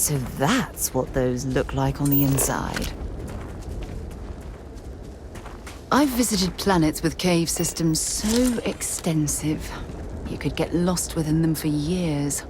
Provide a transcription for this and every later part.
So that's what those look like on the inside. I've visited planets with cave systems so extensive, you could get lost within them for years.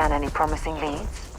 Scan any promising leads?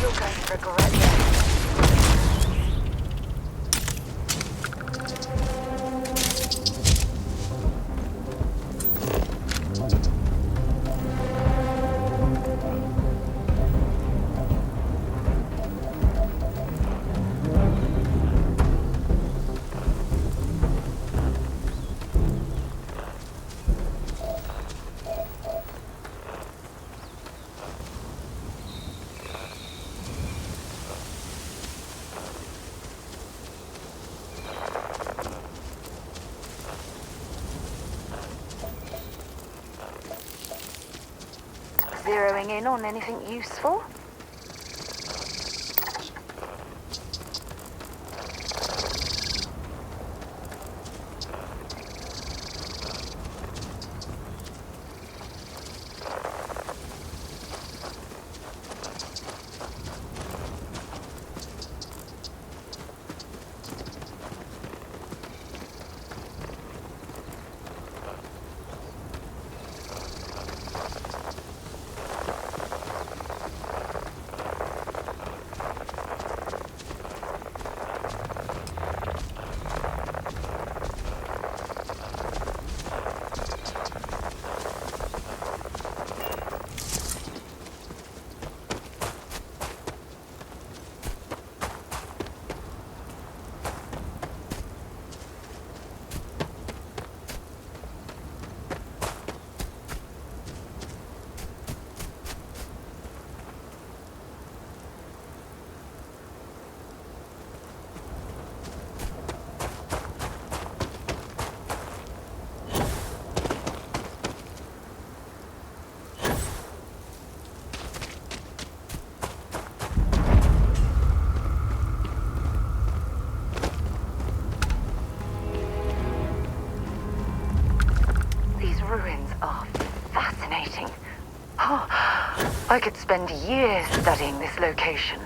You're going to regret this. Zeroing in on anything useful? Ruins are fascinating. Oh, I could spend years studying this location.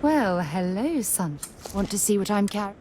Well, hello, son. Want to see what I'm carrying?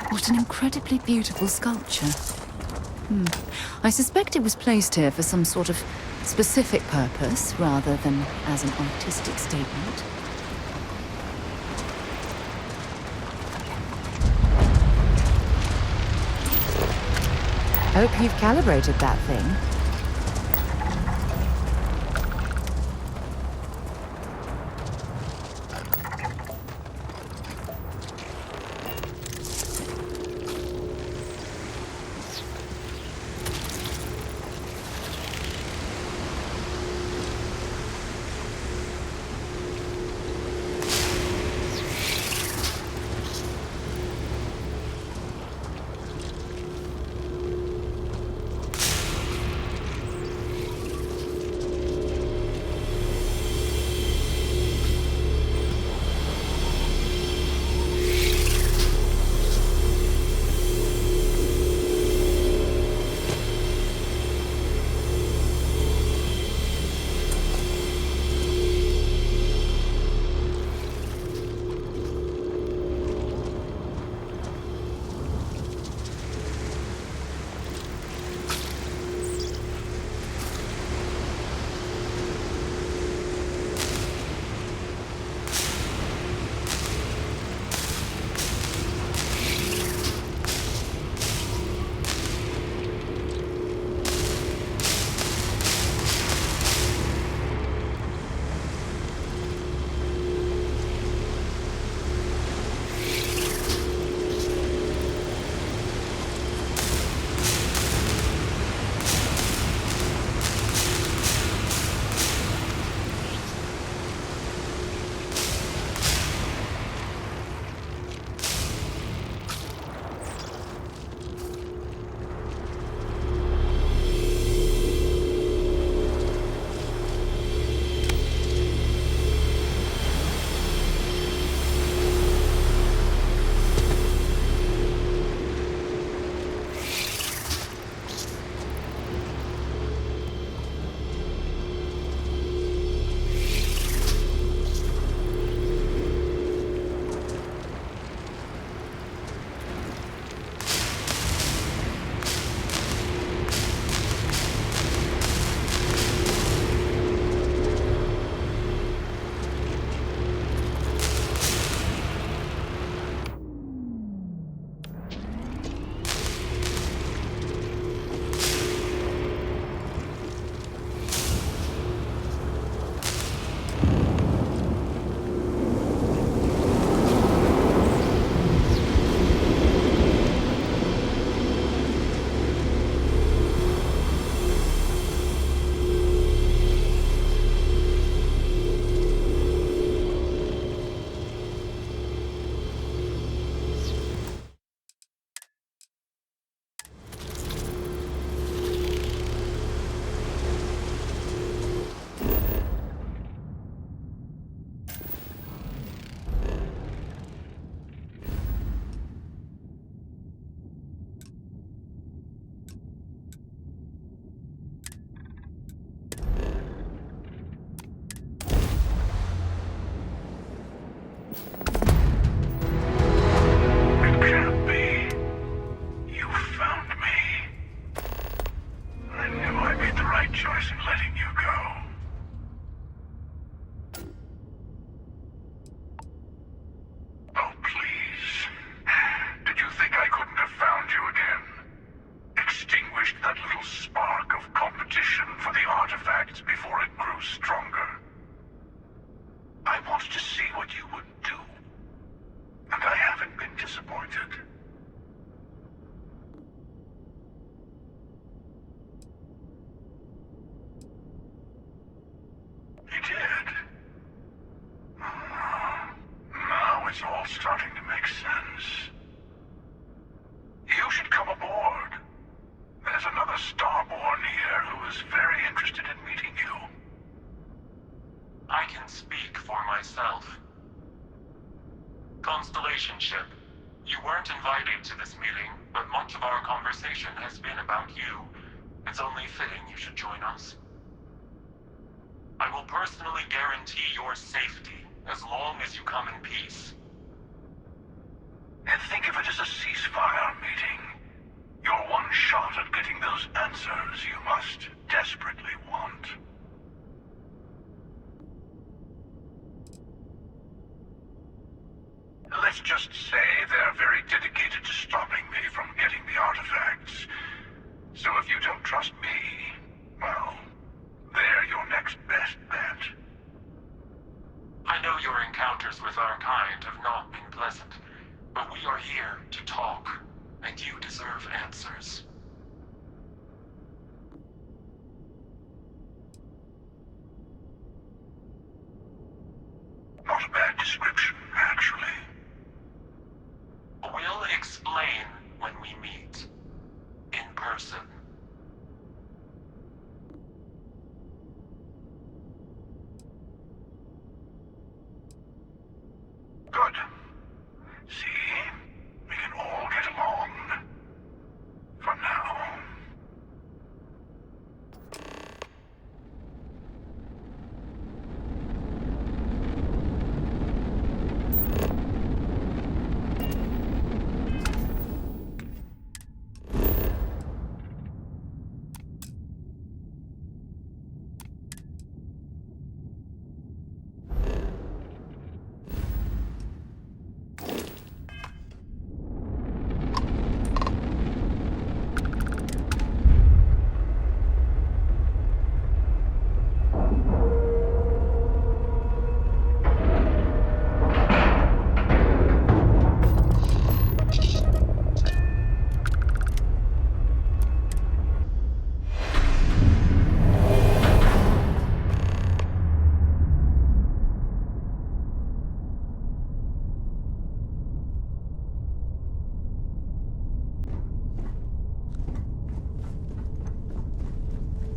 What an incredibly beautiful sculpture. I suspect it was placed here for some sort of specific purpose rather than as an artistic statement. Hope you've calibrated that thing. And think of it as a ceasefire meeting. Your one shot at getting those answers you must desperately want. Let's just say they're very dedicated to stopping me from getting the artifacts. So if you don't trust me, well, they're your next best bet. I know your encounters with our kind have not been pleasant, but we are here to talk, and you deserve answers. Not a bad description, actually. We'll explain when we meet. In person. Good. See? We can all get along. For now.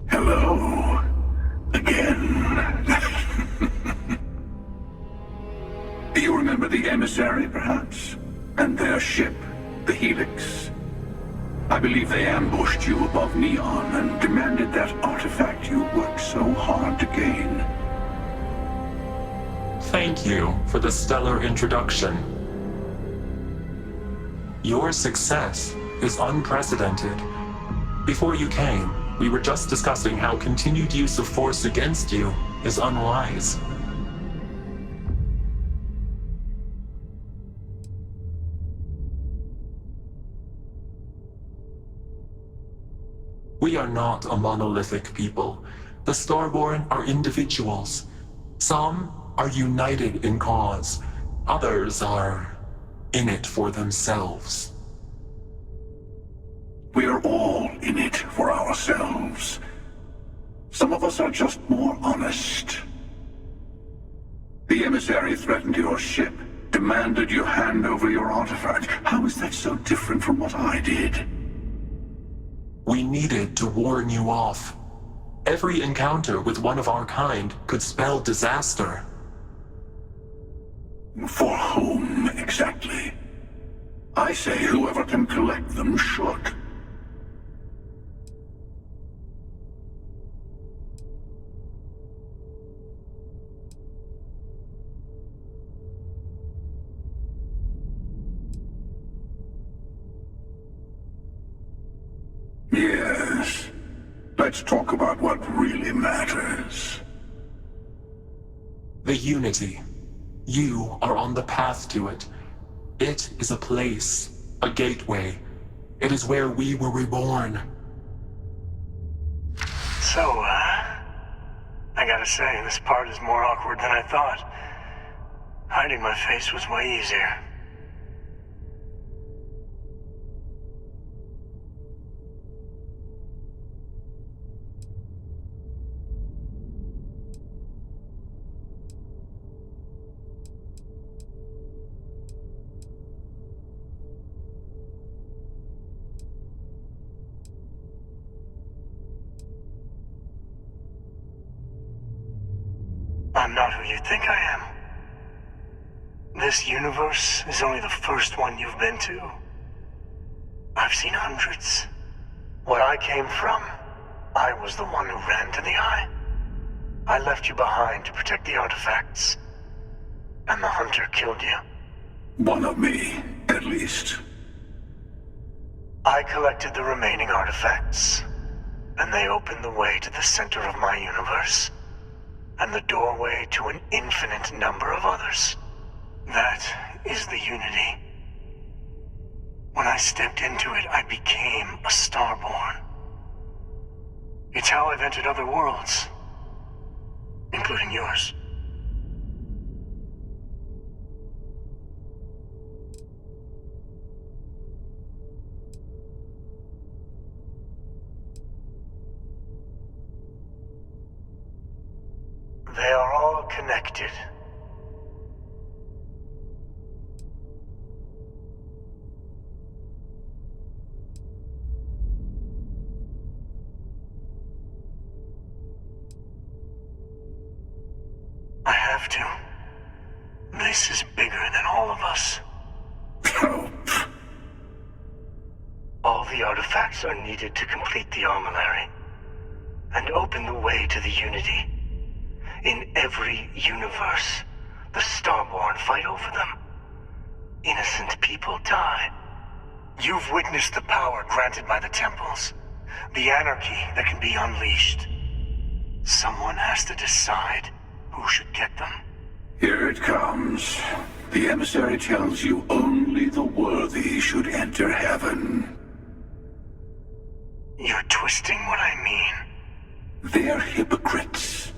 Hello. Again. You remember the emissary, perhaps? And their ship, the Helix? I believe they ambushed you above Neon and demanded that artifact you worked so hard to gain. Thank you for the stellar introduction. Your success is unprecedented. Before you came, we were just discussing how continued use of force against you is unwise. We are not a monolithic people. The Starborn are individuals. Some are united in cause. Others are in it for themselves. We are all in it for ourselves. Some of us are just more honest. The emissary threatened your ship, demanded you hand over your artifact. How is that so different from what I did? We needed to warn you off. Every encounter with one of our kind could spell disaster. For whom, exactly? I say whoever can collect them should. Yes. Let's talk about what really matters. The Unity. You are on the path to it. It is a place, a gateway. It is where we were reborn. So, I gotta say, this part is more awkward than I thought. Hiding my face was way easier. I'm not who you think I am. This universe is only the first one you've been to. I've seen hundreds. Where I came from, I was the one who ran to the Eye. I left you behind to protect the artifacts. And the Hunter killed you. One of me, at least. I collected the remaining artifacts, and they opened the way to the center of my universe, and the doorway to an infinite number of others. That is the Unity. When I stepped into it, I became a Starborn. It's how I've entered other worlds, including yours. They are all connected. I have to. This is bigger than all of us. All the artifacts are needed to complete the armillary and open the way to the Unity. In every universe, the Starborn fight over them. Innocent people die. You've witnessed the power granted by the temples, the anarchy that can be unleashed. Someone has to decide who should get them. Here it comes. The emissary tells you only the worthy should enter heaven. You're twisting what I mean. They're hypocrites.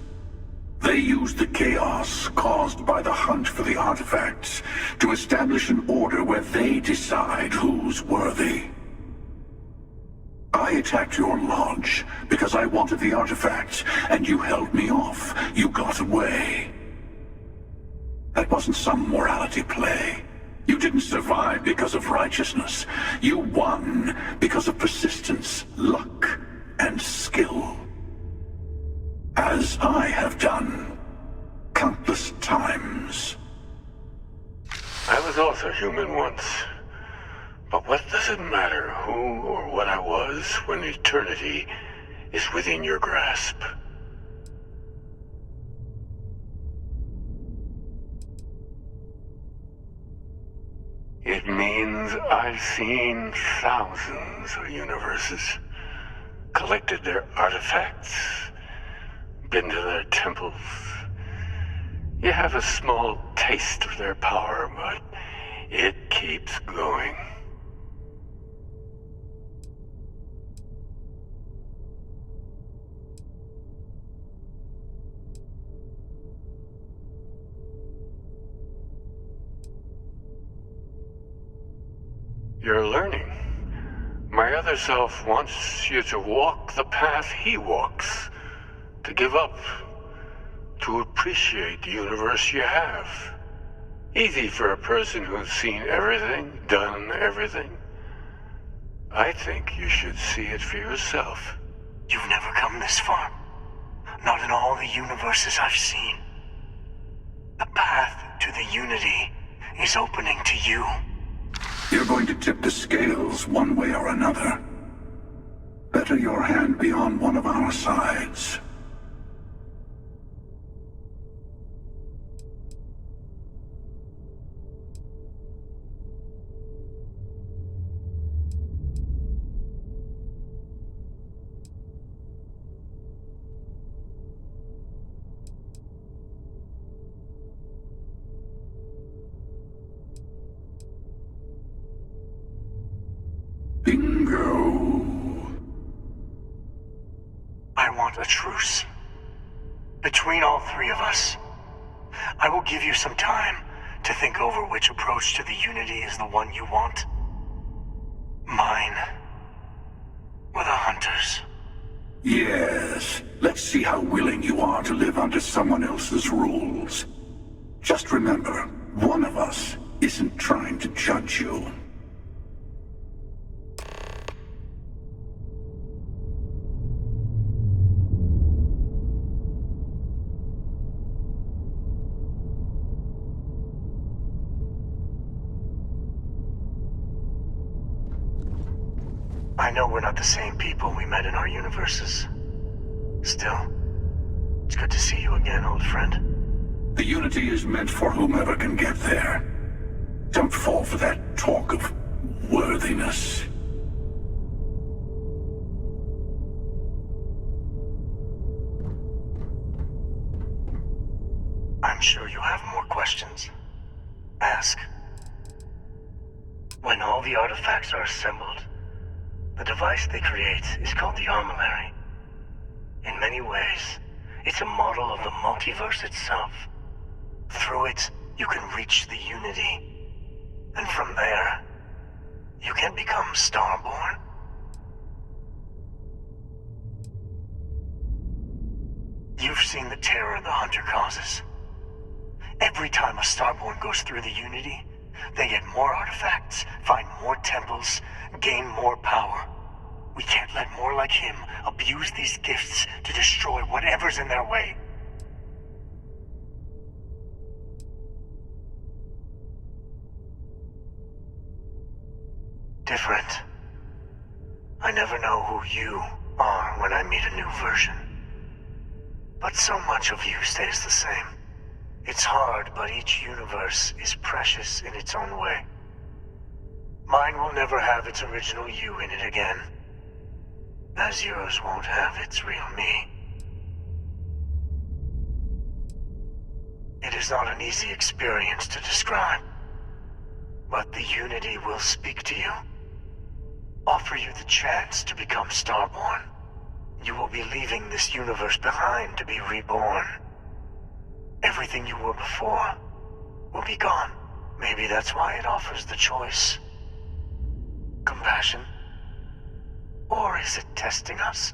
They use the chaos caused by the hunt for the artifacts to establish an order where they decide who's worthy. I attacked your lodge because I wanted the artifacts, and you held me off. You got away. That wasn't some morality play. You didn't survive because of righteousness. You won because of persistence, luck, and skill. As I have done countless times. I was also human once. But what does it matter who or what I was when eternity is within your grasp? It means I've seen thousands of universes, collected their artifacts, been to their temples. You have a small taste of their power, but it keeps going. You're learning. My other self wants you to walk the path he walks, to give up, to appreciate the universe you have. Easy for a person who's seen everything, done everything. I think you should see it for yourself. You've never come this far. Not in all the universes I've seen. The path to the Unity is opening to you. You're going to tip the scales one way or another. Better your hand be on one of our sides. Bingo. I want a truce. Between all three of us. I will give you some time to think over which approach to the Unity is the one you want. Mine. Or the Hunters. Yes. Let's see how willing you are to live under someone else's rules. Just remember, one of us isn't trying to judge you. I know we're not the same people we met in our universes. Still, it's good to see you again, old friend. The Unity is meant for whomever can get there. Don't fall for that talk of worthiness. I'm sure you have more questions. Ask. When all the artifacts are assembled, the device they create is called the Armillary. In many ways, it's a model of the multiverse itself. Through it, you can reach the Unity. And from there, you can become Starborn. You've seen the terror the Hunter causes. Every time a Starborn goes through the Unity, they get more artifacts, find more temples, gain more power. We can't let more like him abuse these gifts to destroy whatever's in their way. Different. I never know who you are when I meet a new version. But so much of you stays the same. It's hard, but each universe is precious in its own way. Mine will never have its original you in it again, as yours won't have its real me. It is not an easy experience to describe, but the Unity will speak to you, offer you the chance to become Starborn. You will be leaving this universe behind to be reborn. Everything you were before will be gone. Maybe that's why it offers the choice. Compassion? Or is it testing us?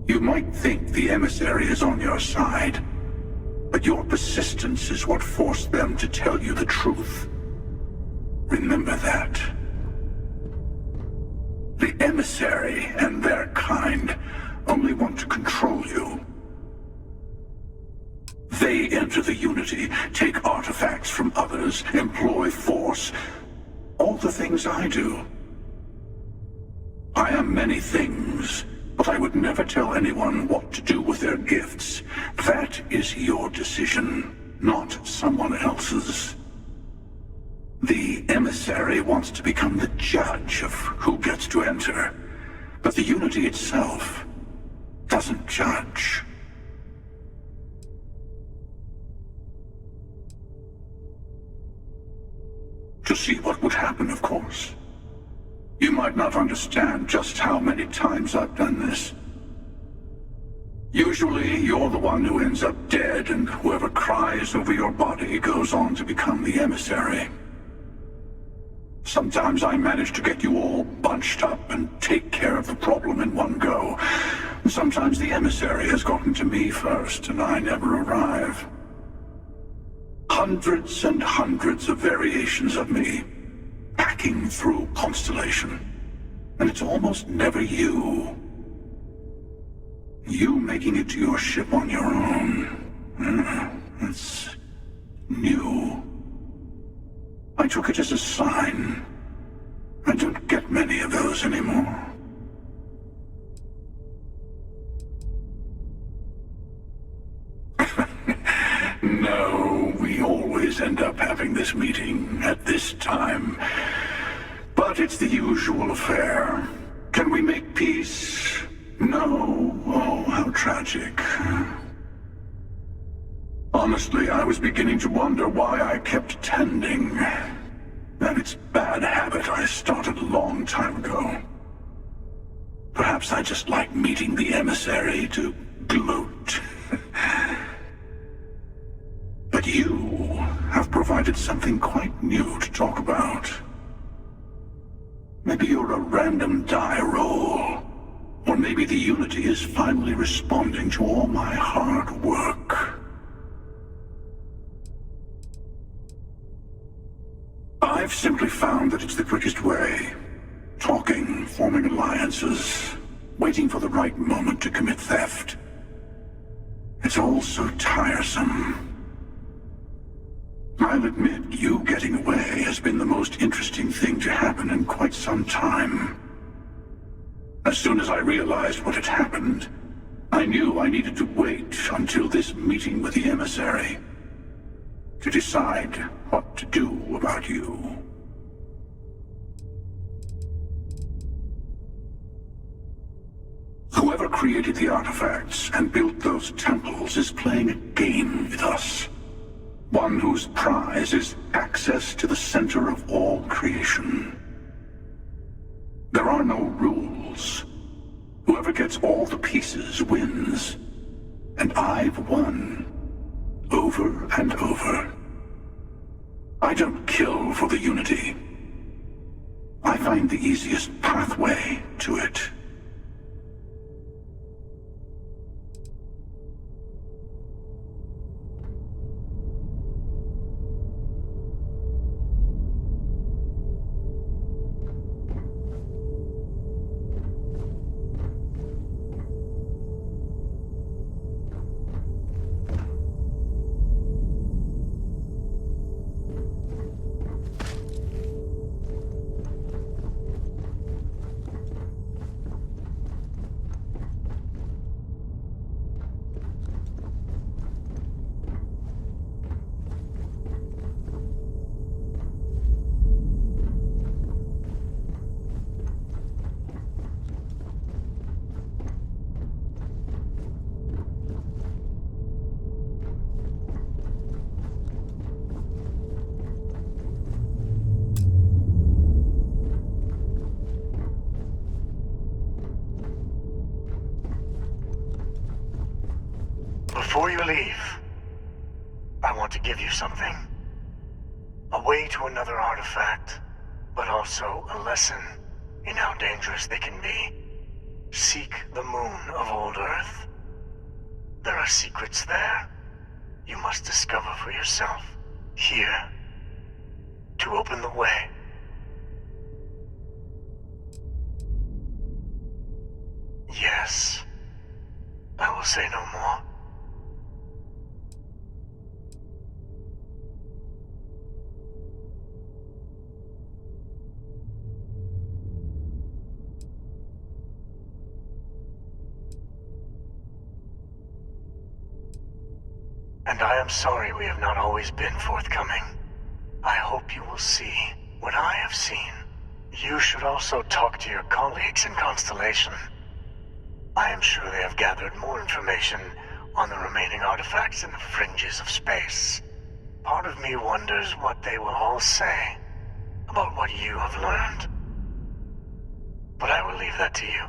You might think the emissary is on your side, but your persistence is what forced them to tell you the truth. Remember that. The emissary and their kind only want to control you. They enter the Unity, take artifacts from others, employ force. All the things I do. I am many things, but I would never tell anyone what to do with their gifts. That is your decision, not someone else's. The emissary wants to become the judge of who gets to enter, but the Unity itself doesn't judge. To see what would happen, of course. You might not understand just how many times I've done this. Usually, you're the one who ends up dead, and whoever cries over your body goes on to become the emissary. Sometimes I manage to get you all bunched up and take care of the problem in one go. Sometimes the emissary has gotten to me first, and I never arrive. Hundreds and hundreds of variations of me, packing through Constellation. And it's almost never you. You making it to your ship on your own. It's new. I took it as a sign. I don't get many of those anymore. No, we always end up having this meeting at this time. But it's the usual affair. Can we make peace? No. Oh, how tragic. Honestly, I was beginning to wonder why I kept attending. That it's bad habit I started a long time ago. Perhaps I just like meeting the emissary to gloat. But you have provided something quite new to talk about. Maybe you're a random die roll. Or maybe the Unity is finally responding to all my hard work. I've simply found that it's the quickest way. Talking, forming alliances, waiting for the right moment to commit theft. It's all so tiresome. I'll admit, you getting away has been the most interesting thing to happen in quite some time. As soon as I realized what had happened, I knew I needed to wait until this meeting with the emissary to decide what to do about you. Whoever created the artifacts and built those temples is playing a game with us. One whose prize is access to the center of all creation. There are no rules. Whoever gets all the pieces wins. And I've won. Over and over. I don't kill for the unity. I find the easiest pathway to it. Before you leave, I want to give you something. A way to another artifact, but also a lesson in how dangerous they can be. Seek the moon of old Earth. There are secrets there you must discover for yourself. Here, to open the way. Yes, I will say no more. And I am sorry we have not always been forthcoming. I hope you will see what I have seen. You should also talk to your colleagues in Constellation. I am sure they have gathered more information on the remaining artifacts in the fringes of space. Part of me wonders what they will all say about what you have learned. But I will leave that to you.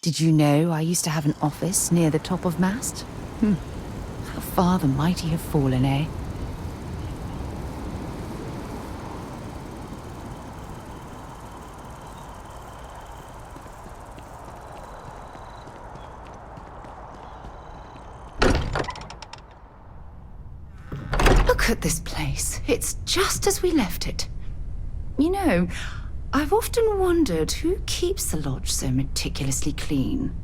Did you know I used to have an office near the top of mast? How far the mighty have fallen, eh? Look at this place. It's just as we left it. You know, I've often wondered who keeps the lodge so meticulously clean.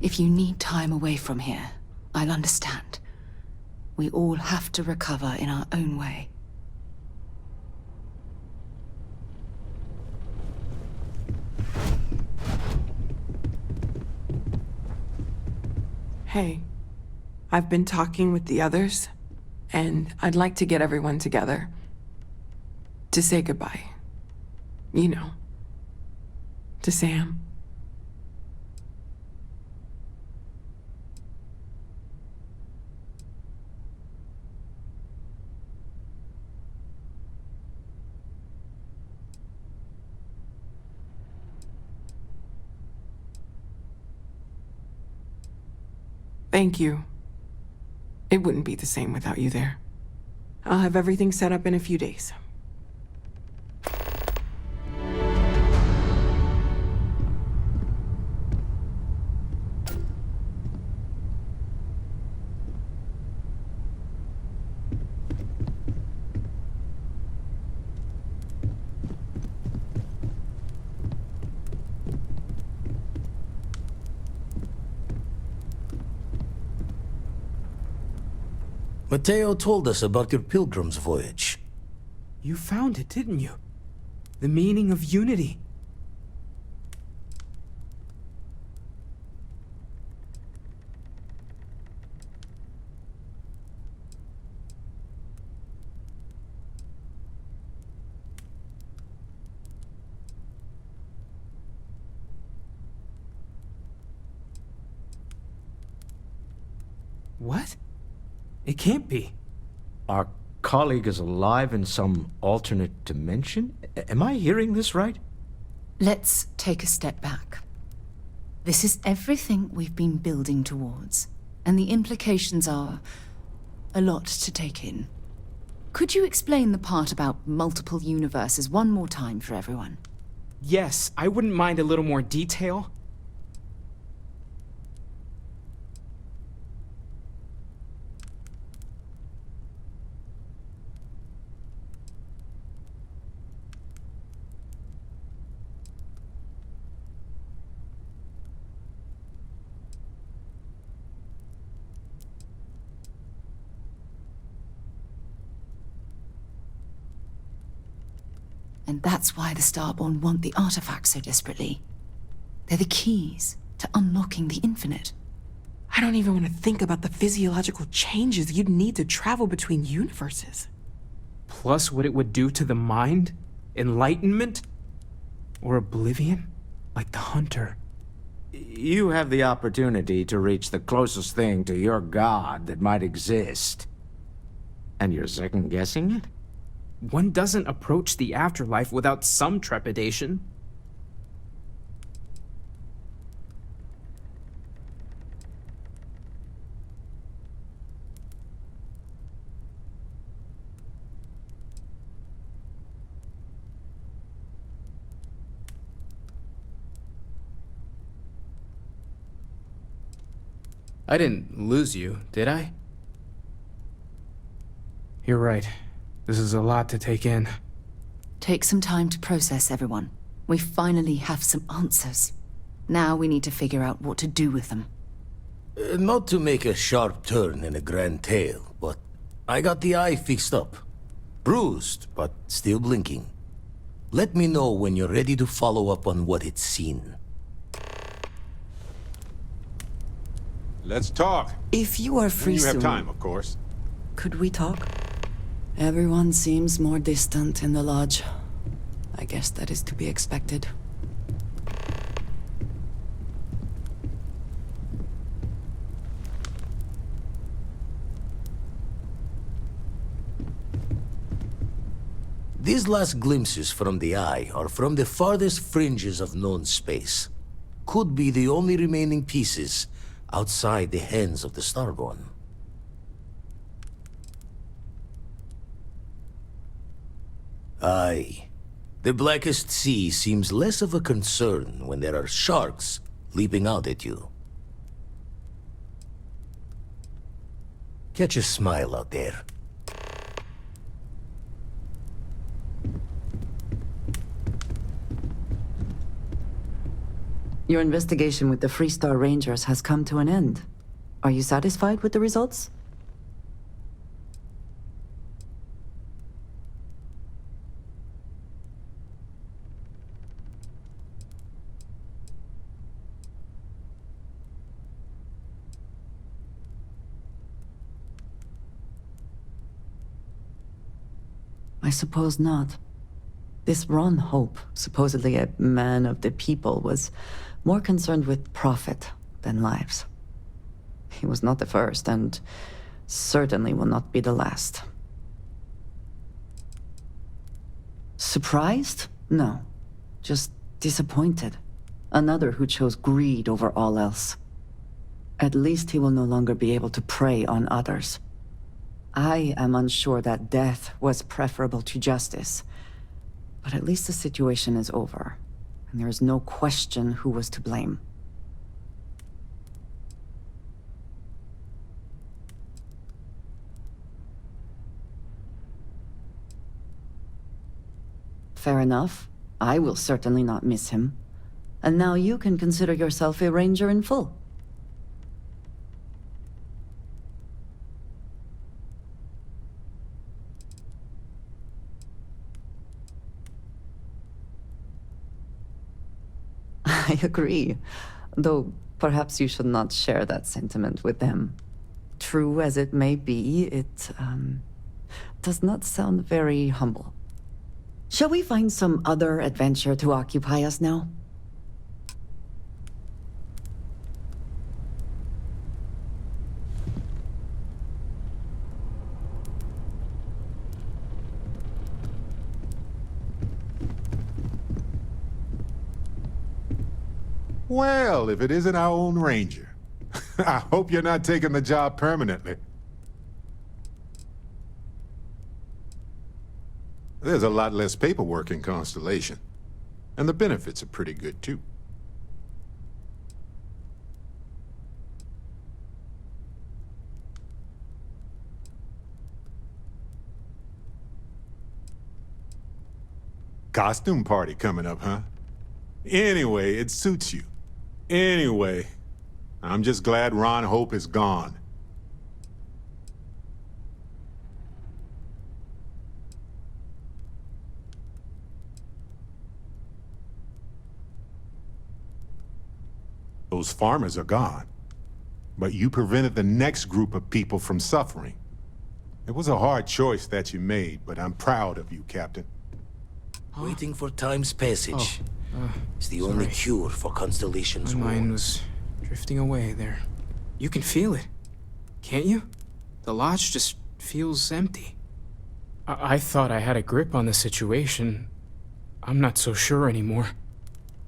If you need time away from here, I'll understand. We all have to recover in our own way. Hey, I've been talking with the others, and I'd like to get everyone together. To say goodbye. You know. To Sam. Thank you. It wouldn't be the same without you there. I'll have everything set up in a few days. Mateo told us about your pilgrim's voyage. You found it, didn't you? The meaning of unity. What? It can't be. Our colleague is alive in some alternate dimension? Am I hearing this right? Let's take a step back. This is everything we've been building towards, and the implications are a lot to take in. Could you explain the part about multiple universes one more time for everyone? Yes, I wouldn't mind a little more detail. And that's why the Starborn want the artifacts so desperately. They're the keys to unlocking the infinite. I don't even want to think about the physiological changes you'd need to travel between universes. Plus what it would do to the mind? Enlightenment? Or oblivion? Like the Hunter. You have the opportunity to reach the closest thing to your god that might exist. And you're second-guessing it? One doesn't approach the afterlife without some trepidation. I didn't lose you, did I? You're right. This is a lot to take in. Take some time to process, everyone. We finally have some answers. Now we need to figure out what to do with them. Not to make a sharp turn in a grand tale, but I got the eye fixed up. Bruised, but still blinking. Let me know when you're ready to follow up on what it's seen. Let's talk. If you are free When you have soon, time, of course. could we talk? Everyone seems more distant in the lodge. I guess that is to be expected. These last glimpses from the eye are from the farthest fringes of known space. could be the only remaining pieces outside the hands of the Starborn. Aye. The Blackest Sea seems less of a concern when there are sharks leaping out at you. Catch a smile out there. Your investigation with the Freestar Rangers has come to an end. Are you satisfied with the results? I suppose not. This Ron Hope, supposedly a man of the people, was more concerned with profit than lives. He was not the first, and certainly will not be the last. Surprised? No. Just disappointed. Another who chose greed over all else. At least he will no longer be able to prey on others. I am unsure that death was preferable to justice. But at least the situation is over, and there is no question who was to blame. Fair enough. I will certainly not miss him. And now you can consider yourself a ranger in full. I agree, though perhaps you should not share that sentiment with them. True as it may be, it does not sound very humble. Shall we find some other adventure to occupy us now? Well, if it isn't our own ranger. I hope you're not taking the job permanently. There's a lot less paperwork in Constellation. And the benefits are pretty good, too. Costume party coming up, huh? Anyway, it suits you. Anyway, I'm just glad Ron Hope is gone. Those farmers are gone. But you prevented the next group of people from suffering. It was a hard choice that you made, but I'm proud of you, Captain. Waiting for time's passage. It's the sorry. only cure for Constellation's My war. mind was drifting away there. You can feel it, can't you? The lodge just feels empty. I thought I had a grip on the situation. I'm not so sure anymore.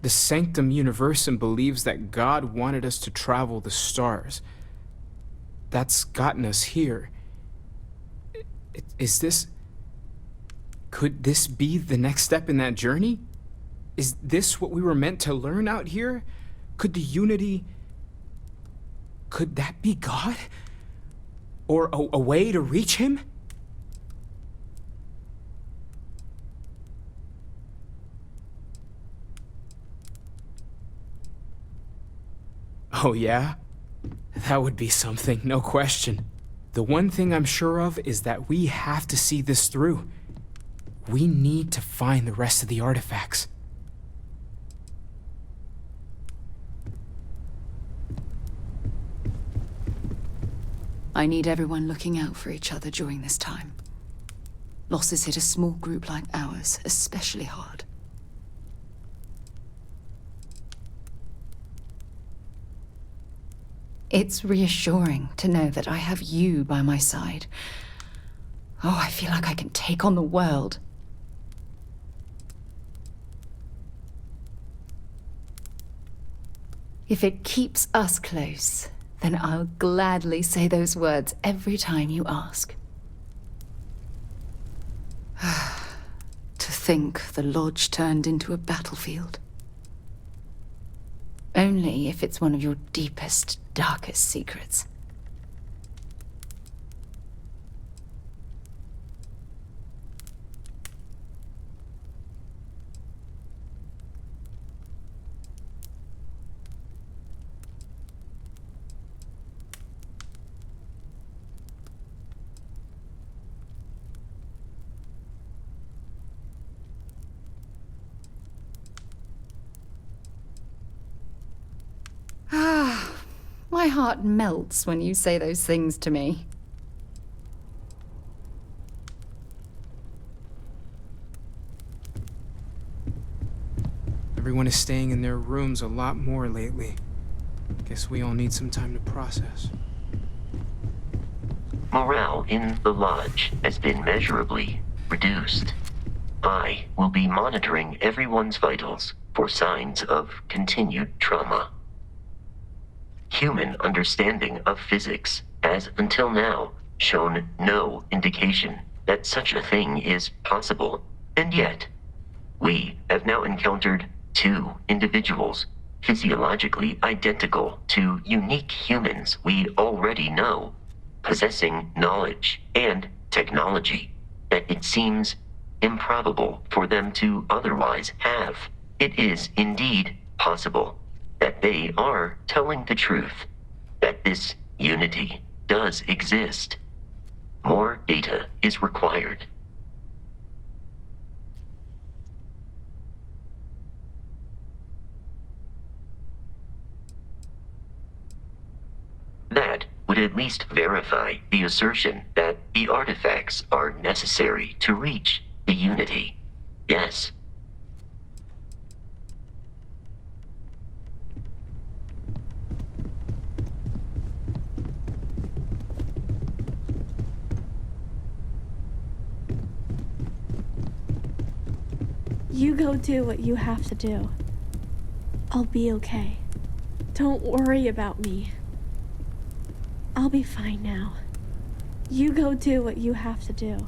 The Sanctum Universum believes that God wanted us to travel the stars. That's gotten us here. Is this... Could this be the next step in that journey? Is this what we were meant to learn out here? Could the unity... Could that be God? Or a way to reach him? Oh yeah? That would be something, no question. The one thing I'm sure of is that we have to see this through. We need to find the rest of the artifacts. I need everyone looking out for each other during this time. Losses hit a small group like ours especially hard. It's reassuring to know that I have you by my side. Oh, I feel like I can take on the world. If it keeps us close, then I'll gladly say those words every time you ask. To think the lodge turned into a battlefield. Only if it's one of your deepest, darkest secrets. My heart melts when you say those things to me. Everyone is staying in their rooms a lot more lately. Guess we all need some time to process. Morale in the lodge has been measurably reduced. I will be monitoring everyone's vitals for signs of continued trauma. Human understanding of physics has until now shown no indication that such a thing is possible, and yet we have now encountered two individuals physiologically identical to unique humans we already know, possessing knowledge and technology that it seems improbable for them to otherwise have. It is indeed possible that they are telling the truth, that this unity does exist. More data is required. That would at least verify the assertion that the artifacts are necessary to reach the unity. Yes. You go do what you have to do. I'll be okay. Don't worry about me. I'll be fine now. You go do what you have to do.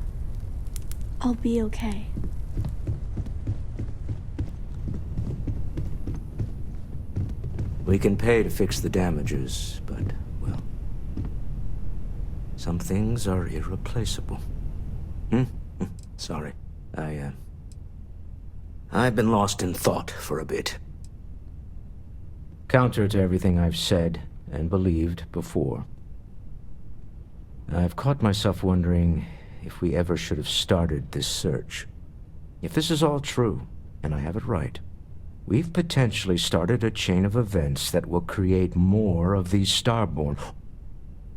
I'll be okay. We can pay to fix the damages, but, well, some things are irreplaceable. Sorry. I've been lost in thought for a bit. Counter to everything I've said and believed before, I've caught myself wondering if we ever should have started this search. If this is all true, and I have it right, we've potentially started a chain of events that will create more of these Starborn.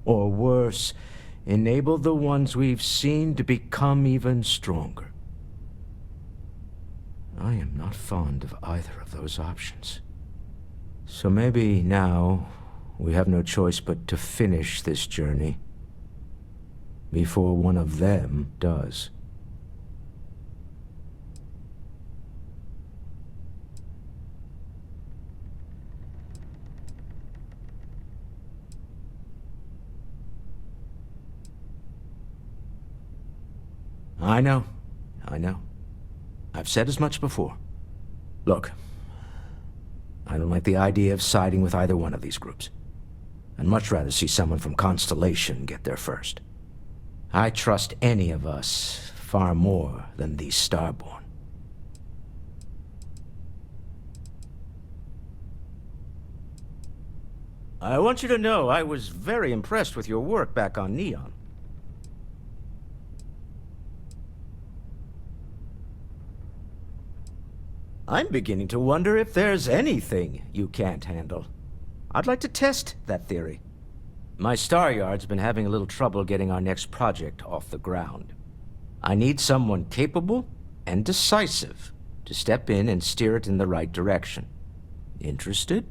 Or worse, enable the ones we've seen to become even stronger. I am not fond of either of those options. So maybe now we have no choice but to finish this journey before one of them does. I know. I've said as much before. Look, I don't like the idea of siding with either one of these groups. I'd much rather see someone from Constellation get there first. I trust any of us far more than these Starborn. I want you to know I was very impressed with your work back on Neon. I'm beginning to wonder if there's anything you can't handle. I'd like to test that theory. My Star Yard's been having a little trouble getting our next project off the ground. I need someone capable and decisive to step in and steer it in the right direction. Interested?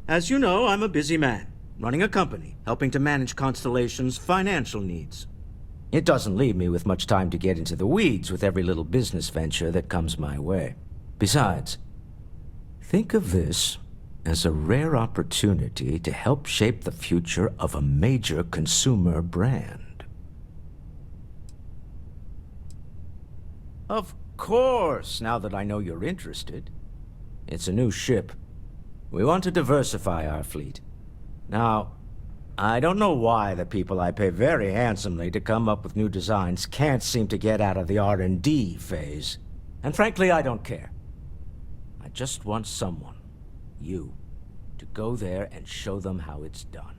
As you know, I'm a busy man, running a company, helping to manage Constellation's financial needs. It doesn't leave me with much time to get into the weeds with every little business venture that comes my way. Besides, think of this as a rare opportunity to help shape the future of a major consumer brand. Of course, now that I know you're interested. It's a new ship. We want to diversify our fleet. Now, I don't know why the people I pay very handsomely to come up with new designs can't seem to get out of the R&D phase. And frankly, I don't care. I just want someone, you, to go there and show them how it's done.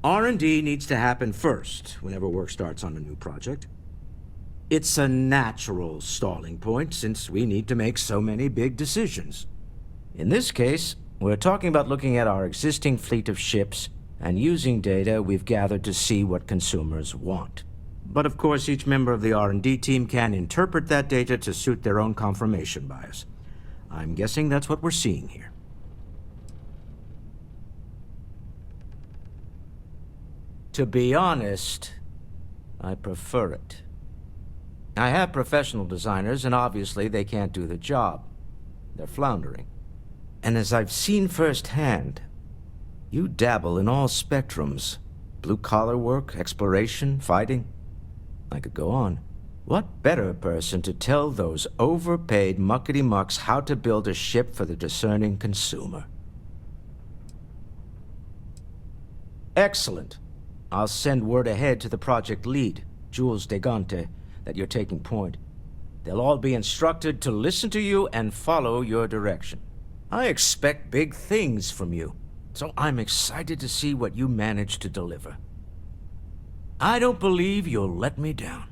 R&D needs to happen first whenever work starts on a new project. It's a natural stalling point since we need to make so many big decisions. In this case, we're talking about looking at our existing fleet of ships and using data we've gathered to see what consumers want. But of course, each member of the R&D team can interpret that data to suit their own confirmation bias. I'm guessing that's what we're seeing here. To be honest, I prefer it. I have professional designers, and obviously they can't do the job. They're floundering. And as I've seen firsthand, you dabble in all spectrums. Blue-collar work, exploration, fighting. I could go on. What better person to tell those overpaid muckety-mucks how to build a ship for the discerning consumer? Excellent. I'll send word ahead to the project lead, Jules Degante, that you're taking point. They'll all be instructed to listen to you and follow your direction. I expect big things from you, so I'm excited to see what you manage to deliver. I don't believe you'll let me down.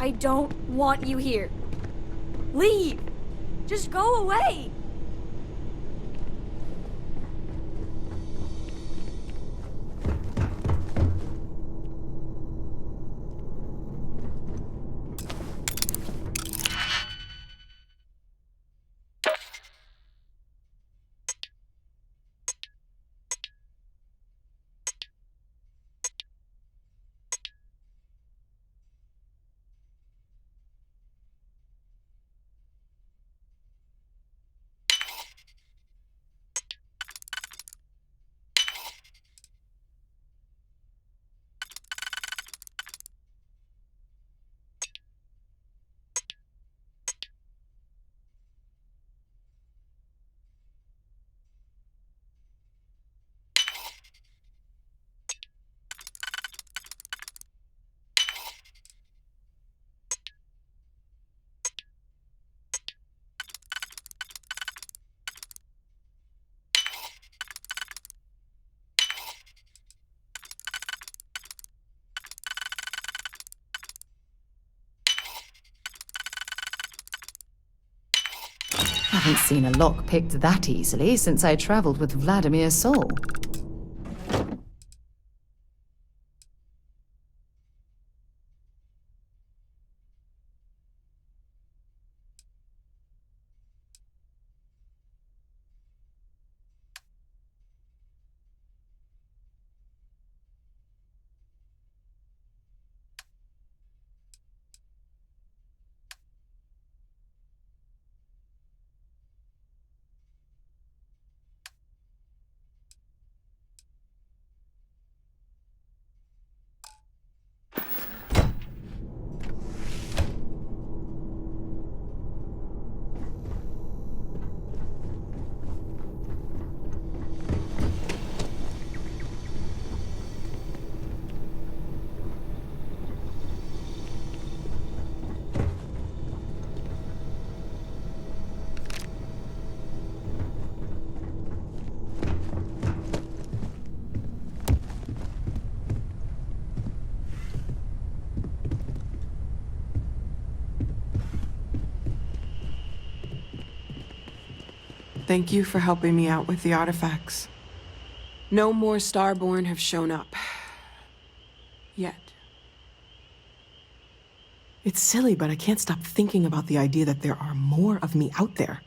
I don't want you here. Leave! Just go away! Haven't seen a lock picked that easily since I traveled with Vladimir's soul. Thank you for helping me out with the artifacts. No more Starborn have shown up. Yet. It's silly, but I can't stop thinking about the idea that there are more of me out there.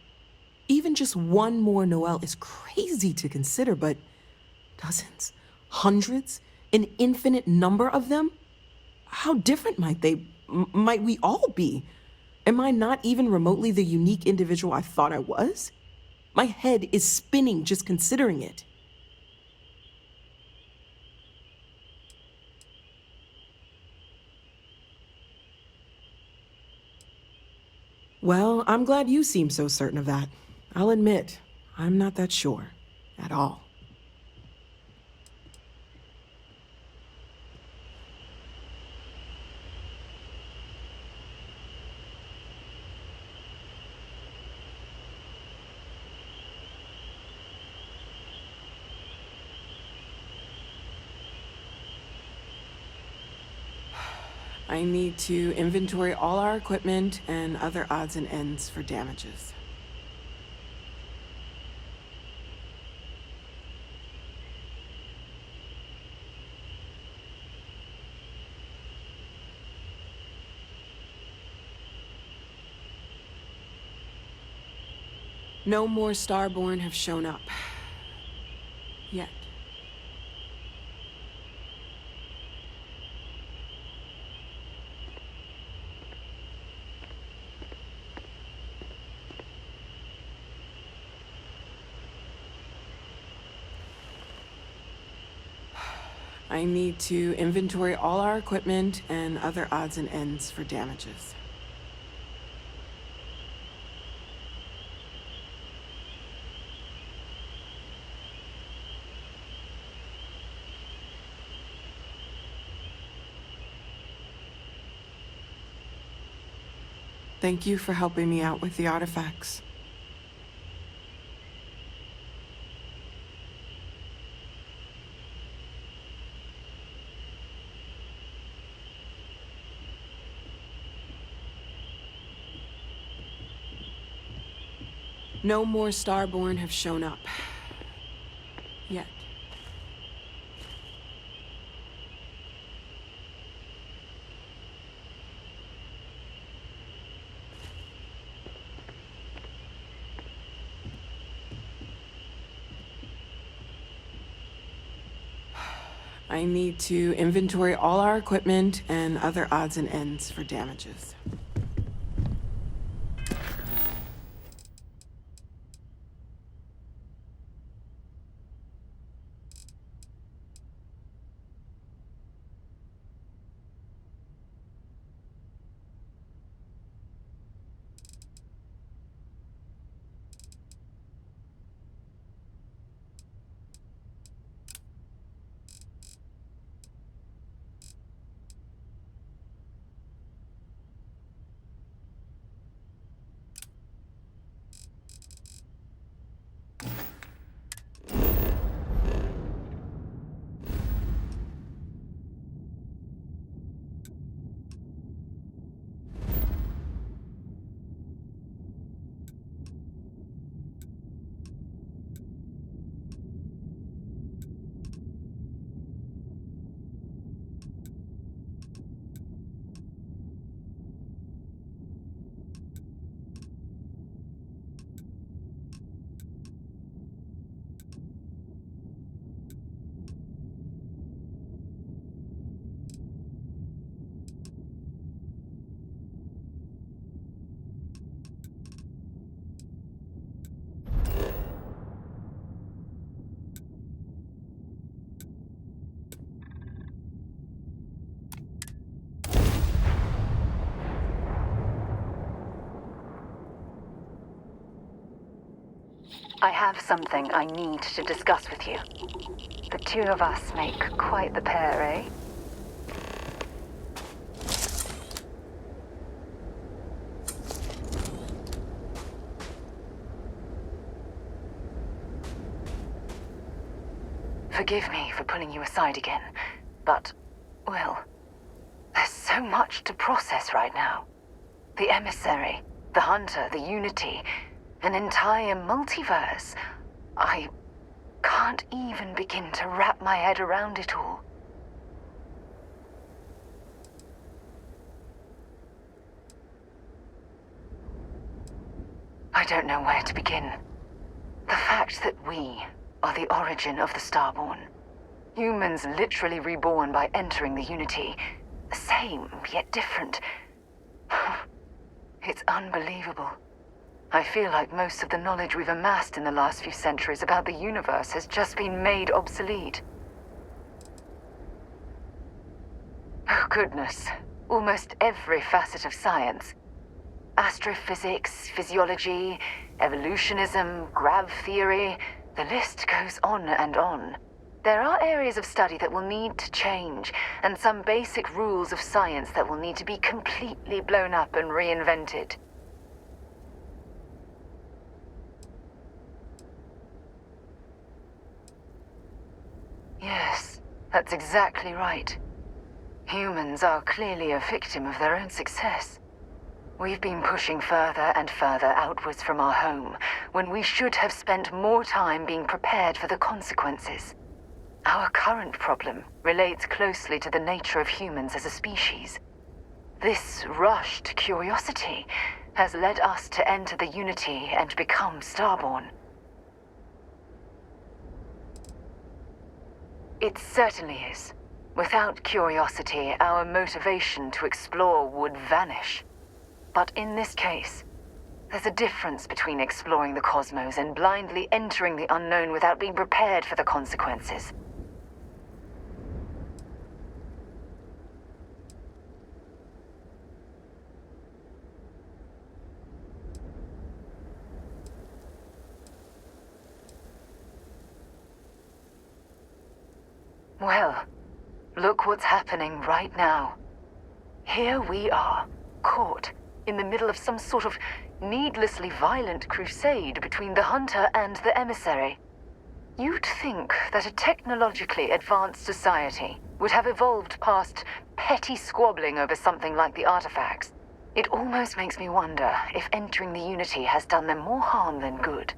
Even just one more Noel is crazy to consider, but dozens, hundreds, an infinite number of them? How different might we all be? Am I not even remotely the unique individual I thought I was? My head is spinning just considering it. Well, I'm glad you seem so certain of that. I'll admit, I'm not that sure. At all. I need to inventory all our equipment and other odds and ends for damages. No more Starborn have shown up. Yet. I need to inventory all our equipment and other odds and ends for damages. Thank you for helping me out with the artifacts. No more Starborn have shown up. Yet. I need to inventory all our equipment and other odds and ends for damages. I have something I need to discuss with you. The two of us make quite the pair, eh? Forgive me for pulling you aside again, but, well, there's so much to process right now. The emissary, the hunter, the unity. An entire multiverse. I can't even begin to wrap my head around it all. I don't know where to begin. The fact that we are the origin of the Starborn. Humans literally reborn by entering the Unity. The same, yet different. It's unbelievable. I feel like most of the knowledge we've amassed in the last few centuries about the universe has just been made obsolete. Oh goodness. Almost every facet of science. Astrophysics, physiology, evolutionism, grav theory, the list goes on and on. There are areas of study that will need to change, and some basic rules of science that will need to be completely blown up and reinvented. Yes, that's exactly right. Humans are clearly a victim of their own success. We've been pushing further and further outwards from our home, when we should have spent more time being prepared for the consequences. Our current problem relates closely to the nature of humans as a species. This rushed curiosity has led us to enter the Unity and become Starborn. It certainly is. Without curiosity, our motivation to explore would vanish. But in this case, there's a difference between exploring the cosmos and blindly entering the unknown without being prepared for the consequences. Well, look what's happening right now. Here we are, caught in the middle of some sort of needlessly violent crusade between the hunter and the emissary. You'd think that a technologically advanced society would have evolved past petty squabbling over something like the artifacts. It almost makes me wonder if entering the Unity has done them more harm than good.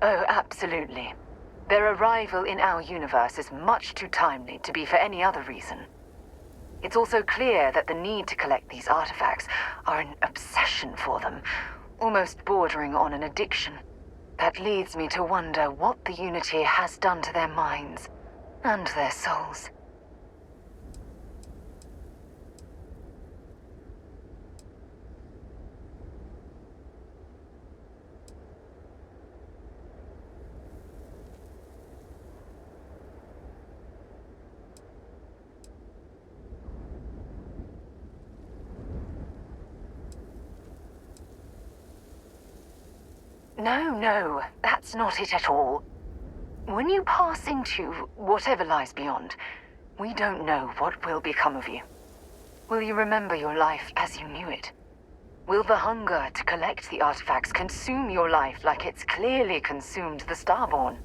Oh, absolutely. Their arrival in our universe is much too timely to be for any other reason. It's also clear that the need to collect these artifacts are an obsession for them, almost bordering on an addiction. That leads me to wonder what the Unity has done to their minds and their souls. No, that's not it at all. When you pass into whatever lies beyond, we don't know what will become of you. Will you remember your life as you knew it? Will the hunger to collect the artifacts consume your life like it's clearly consumed the Starborn?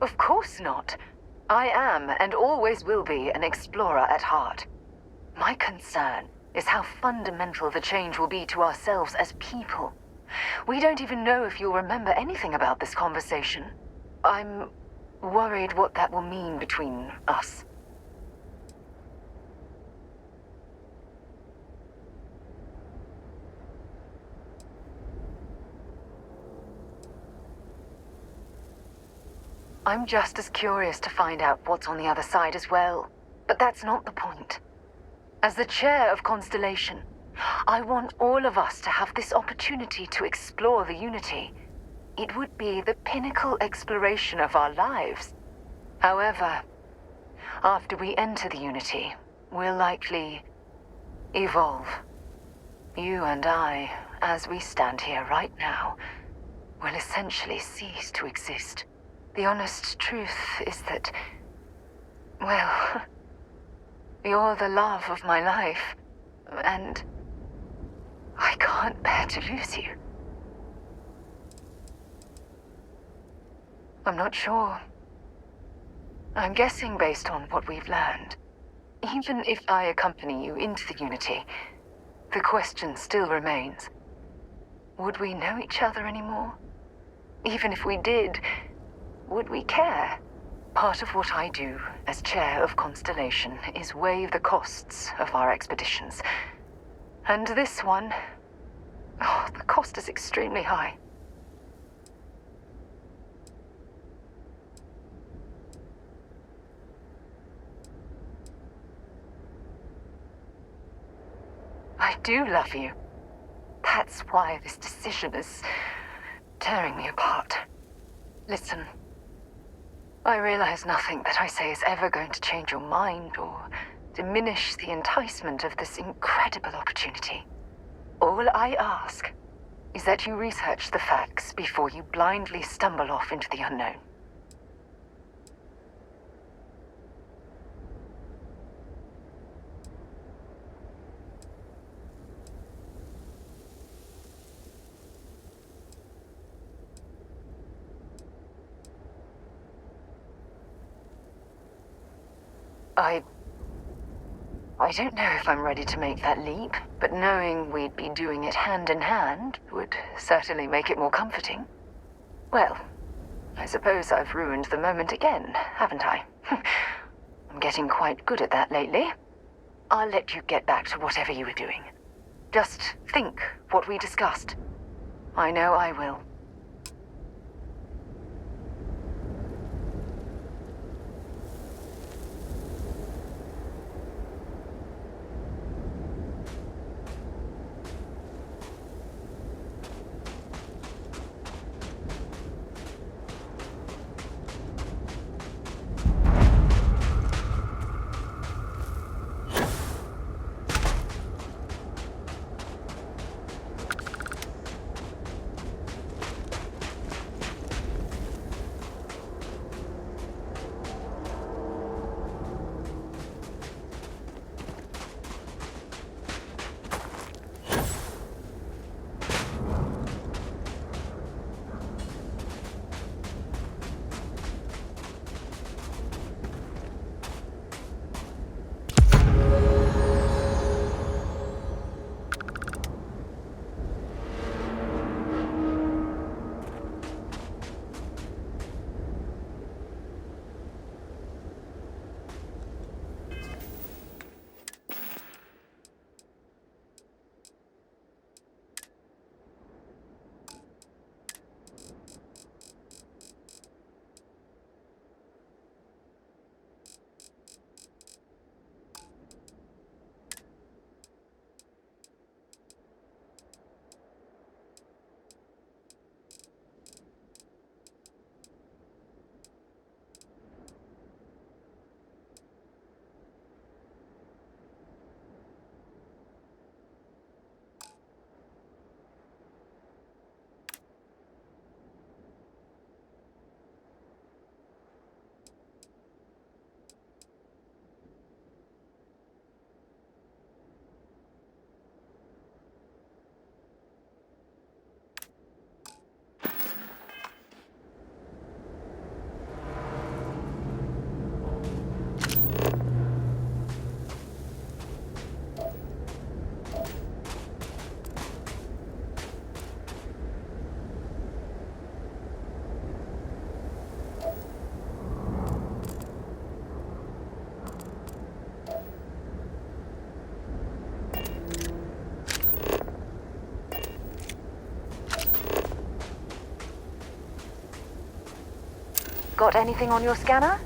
Of course not. I am, and always will be, an explorer at heart. My concern is how fundamental the change will be to ourselves as people. We don't even know if you'll remember anything about this conversation. I'm worried what that will mean between us. I'm just as curious to find out what's on the other side as well. But that's not the point. As the chair of Constellation, I want all of us to have this opportunity to explore the Unity. It would be the pinnacle exploration of our lives. However, after we enter the Unity, we'll likely evolve. You and I, as we stand here right now, will essentially cease to exist. The honest truth is that, well, you're the love of my life, and I can't bear to lose you. I'm not sure I'm guessing based on what we've learned, even if I accompany you into the Unity, the question still remains. Would we know each other anymore? Even if we did, would we care? Part of what I do as chair of Constellation is weigh the costs of our expeditions. And this one, the cost is extremely high. I do love you. That's why this decision is tearing me apart. Listen, I realize nothing that I say is ever going to change your mind or diminish the enticement of this incredible opportunity. All I ask is that you research the facts before you blindly stumble off into the unknown. I don't know if I'm ready to make that leap, but knowing we'd be doing it hand in hand would certainly make it more comforting. Well, I suppose I've ruined the moment again, haven't I? I'm getting quite good at that lately. I'll let you get back to whatever you were doing. Just think what we discussed. I know I will. Got anything on your scanner?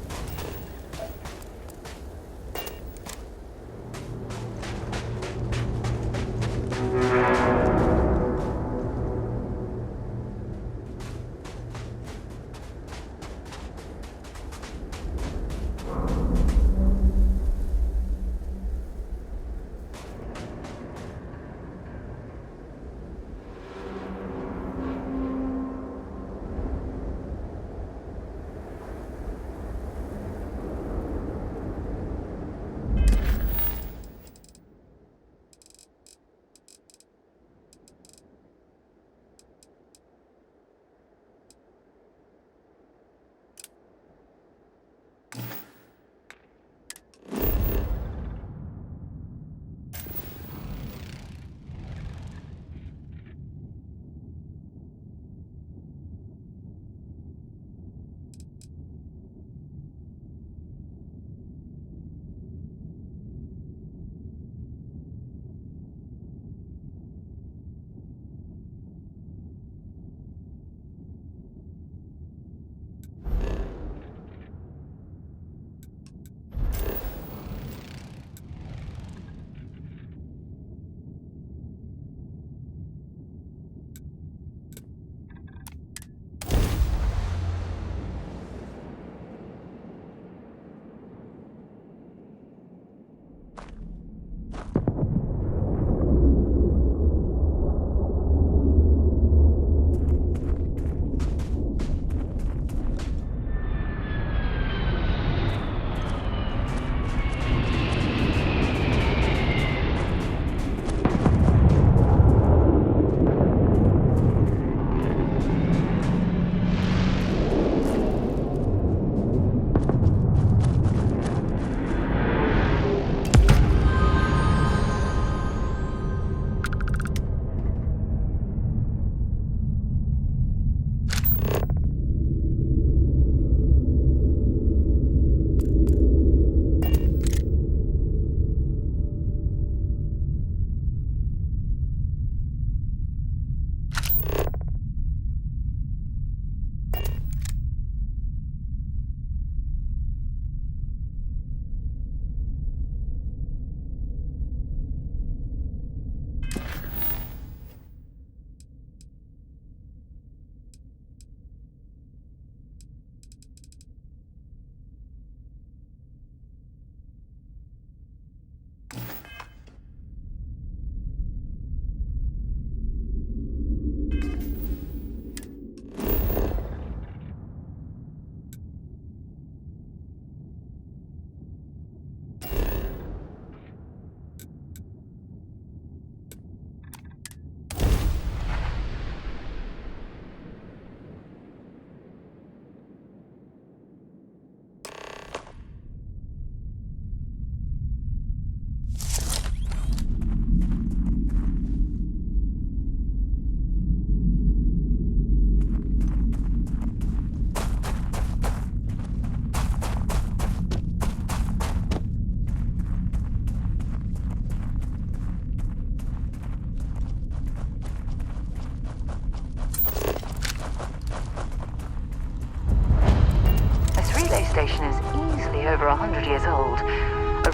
station is easily over 100 years old.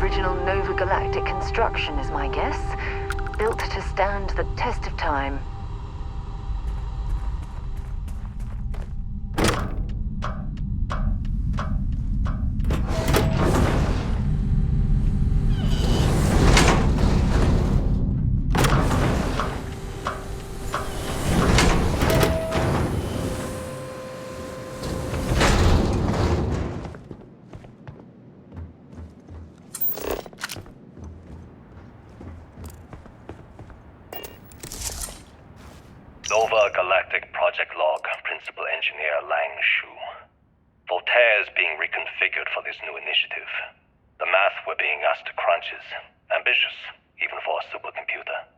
Original Nova Galactic construction is my guess. Built to stand the test of time. Nova Galactic Project Log, Principal Engineer Lang Shu. Voltaire is being reconfigured for this new initiative. The math we're being asked to crunch is ambitious, even for a supercomputer.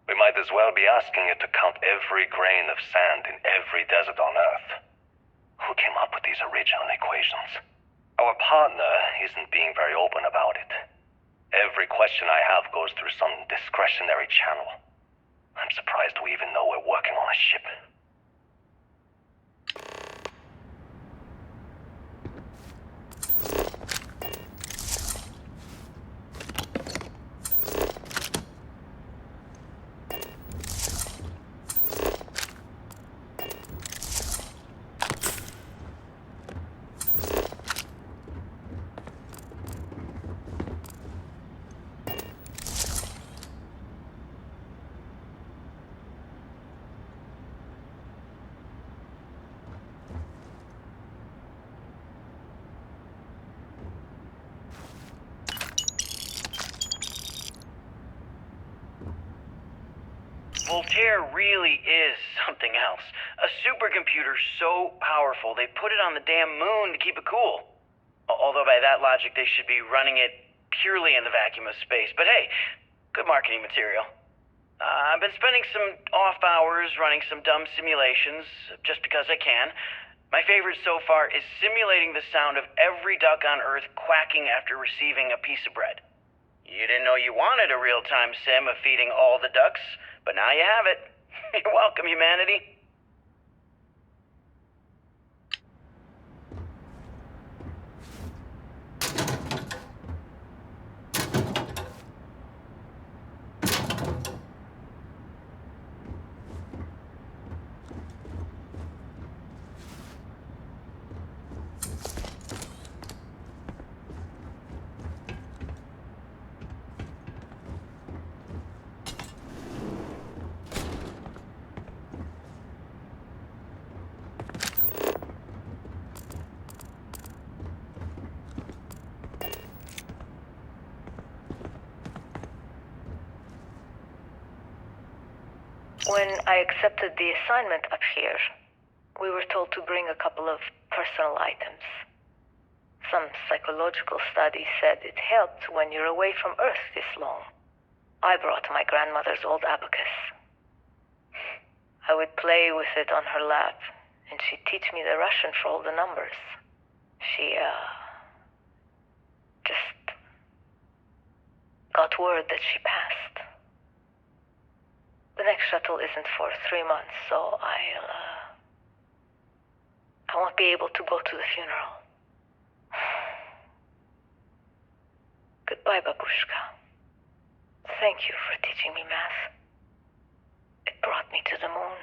We might as well be asking it to count every grain of sand in every desert on Earth. Who came up with these original equations? Our partner isn't being very open about it. Every question I have goes through some discretionary channel. I'm surprised we even know we're working on a ship. Voltaire really is something else. A supercomputer so powerful they put it on the damn moon to keep it cool. Although by that logic they should be running it purely in the vacuum of space. But hey, good marketing material. I've been spending some off hours running some dumb simulations, just because I can. My favorite so far is simulating the sound of every duck on Earth quacking after receiving a piece of bread. You didn't know you wanted a real-time sim of feeding all the ducks, but now you have it. You're welcome, humanity. When I accepted the assignment up here, we were told to bring a couple of personal items. Some psychological study said it helped when you're away from Earth this long. I brought my grandmother's old abacus. I would play with it on her lap, and she'd teach me the Russian for all the numbers. She, just got word that she passed. The next shuttle isn't for 3 months, so I won't be able to go to the funeral. Goodbye, babushka. Thank you for teaching me math. It brought me to the moon.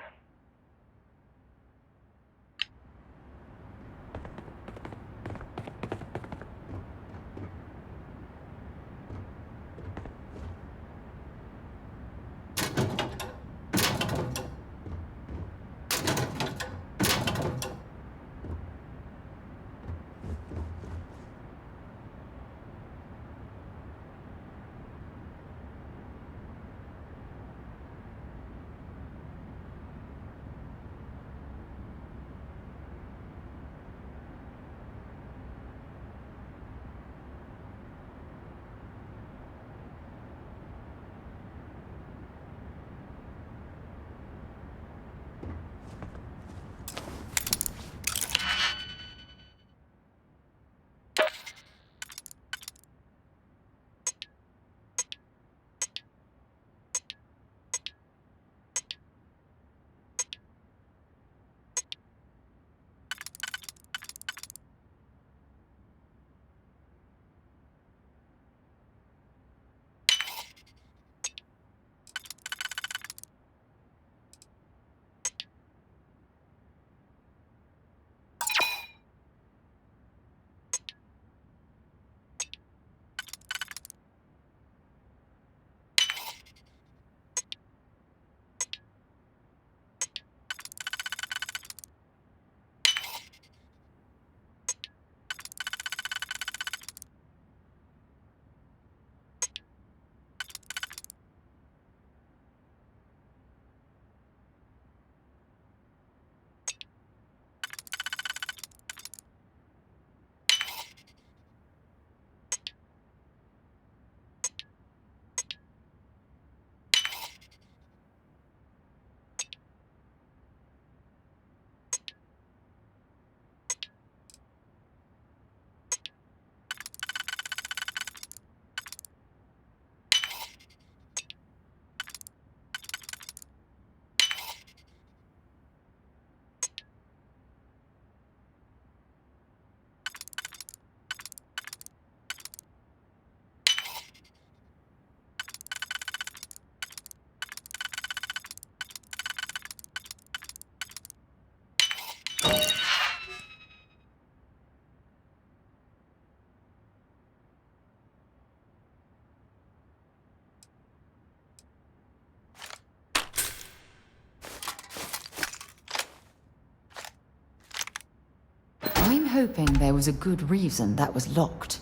I'm hoping there was a good reason that was locked.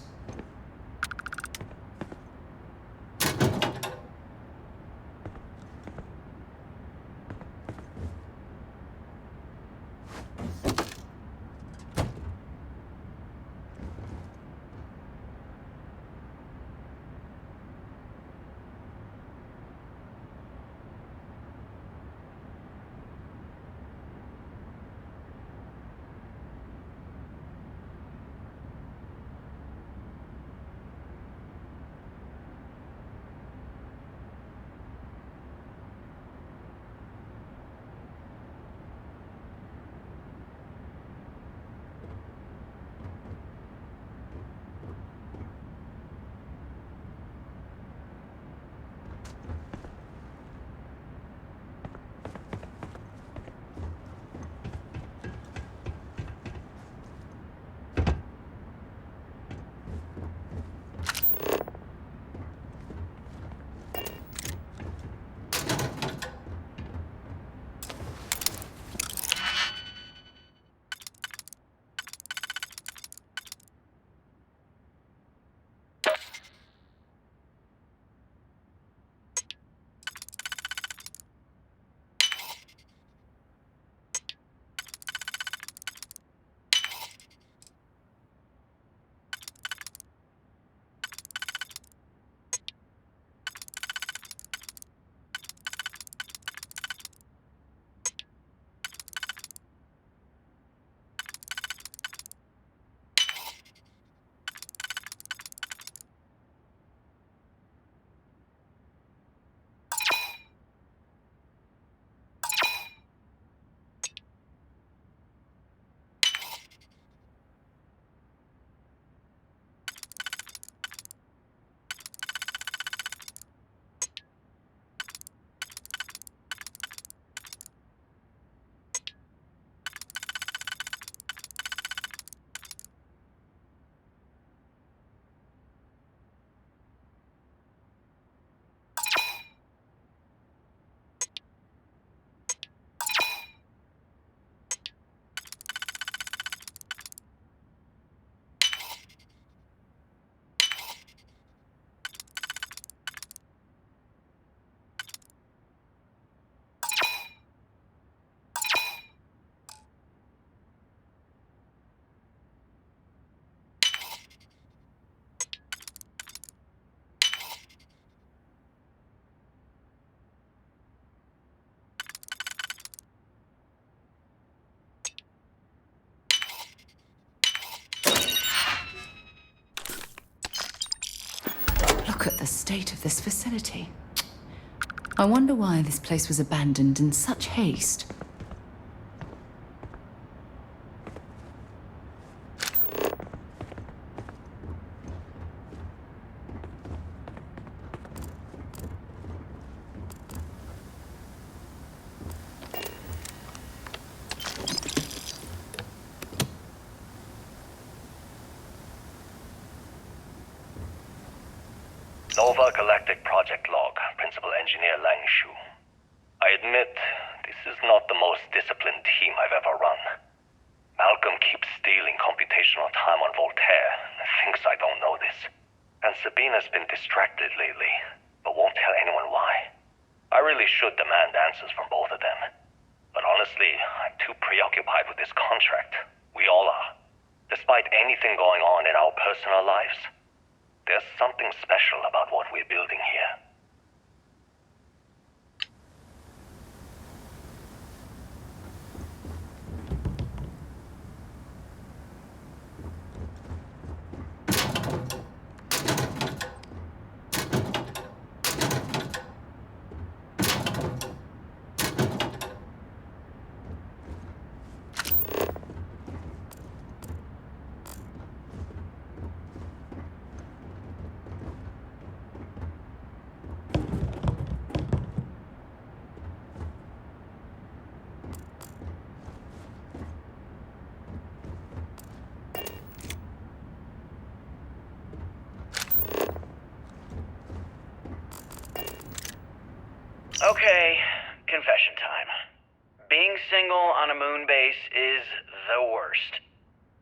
Look at the state of this facility. I wonder why this place was abandoned in such haste. Nova Galactic Project Log, Principal Engineer Lang Shu. I admit, this is not the most disciplined team I've ever run. Malcolm keeps stealing computational time on Voltaire and thinks I don't know this. And Sabina's been distracted lately, but won't tell anyone why. I really should demand answers from both of them. But honestly, I'm too preoccupied with this contract. We all are. Despite anything going on in our personal lives, there's something special about what we're building here. Okay, confession time. Being single on a moon base is the worst.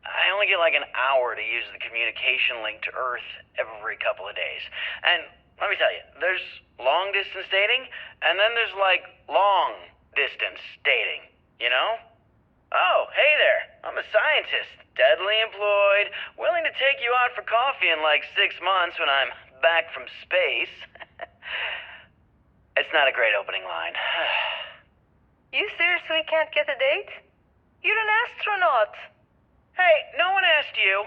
I only get like an hour to use the communication link to Earth every couple of days. And let me tell you, there's long distance dating, and then there's like long distance dating, you know? Oh, hey there, I'm a scientist, deadly employed, willing to take you out for coffee in like 6 months when I'm back from space. It's not a great opening line. You seriously can't get a date? You're an astronaut. Hey, no one asked you.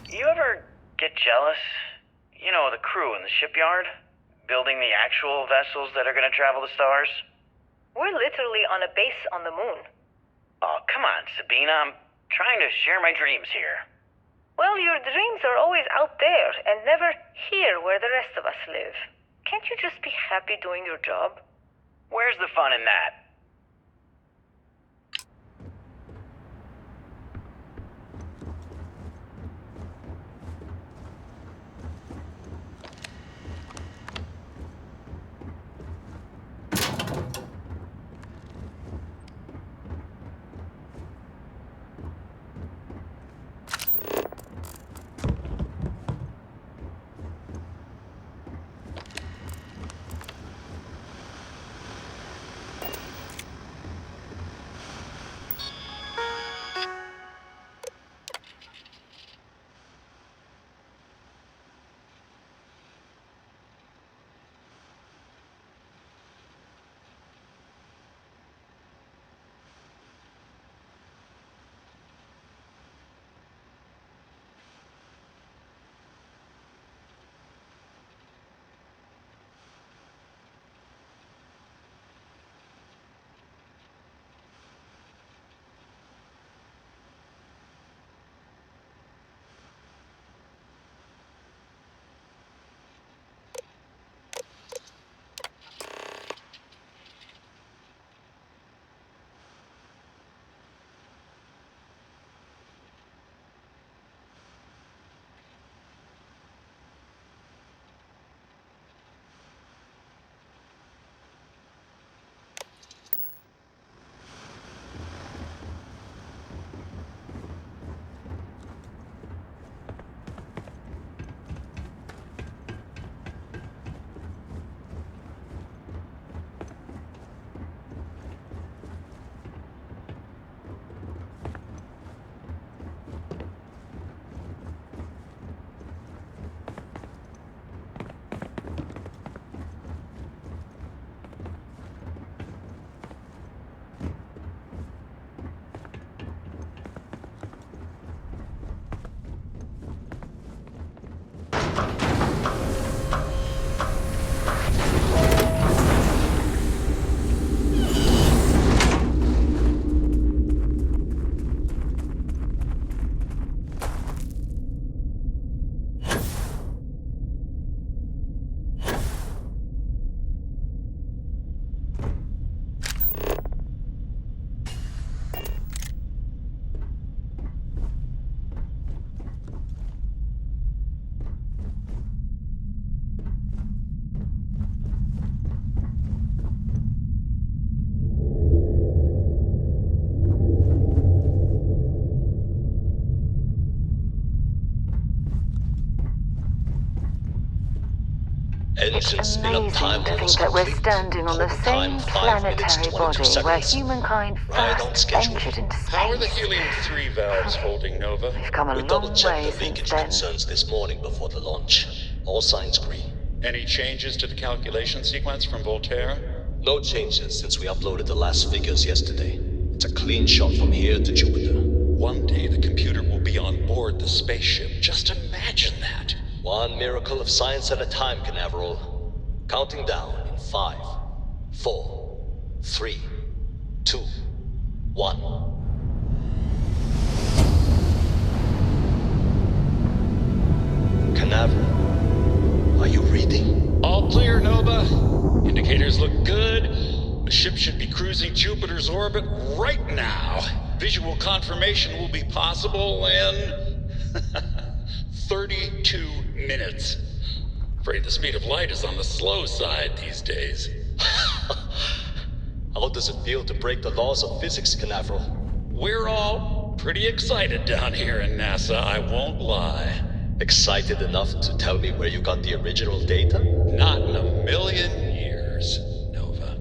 You ever get jealous? You know, the crew in the shipyard? Building the actual vessels that are gonna travel the stars? We're literally on a base on the moon. Oh, come on, Sabina. I'm trying to share my dreams here. Well, your dreams are always out there and never here where the rest of us live. Can't you just be happy doing your job? Where's the fun in that? It's amazing to think that we're standing on the same planetary body where humankind first ventured into space. How are the helium-3 valves holding, Nova? We've come a long way the leakage since then. concerns this morning before the launch. All signs green. Any changes to the calculation sequence from Voltaire? No changes since we uploaded the last figures yesterday. It's a clean shot from here to Jupiter. One day the computer will be on board the spaceship. Just imagine that. One miracle of science at a time, Canaveral. Counting down in 5, 4, 3, 2, 1. Canaveral, are you reading? All clear, Nova. Indicators look good. ship should be cruising Jupiter's orbit right now. Visual confirmation will be possible in 32 minutes. Afraid the speed of light is on the slow side these days. How does it feel to break the laws of physics, Canaveral? We're all pretty excited down here in NASA, I won't lie. Excited enough to tell me where you got the original data? Not in a million years, Nova.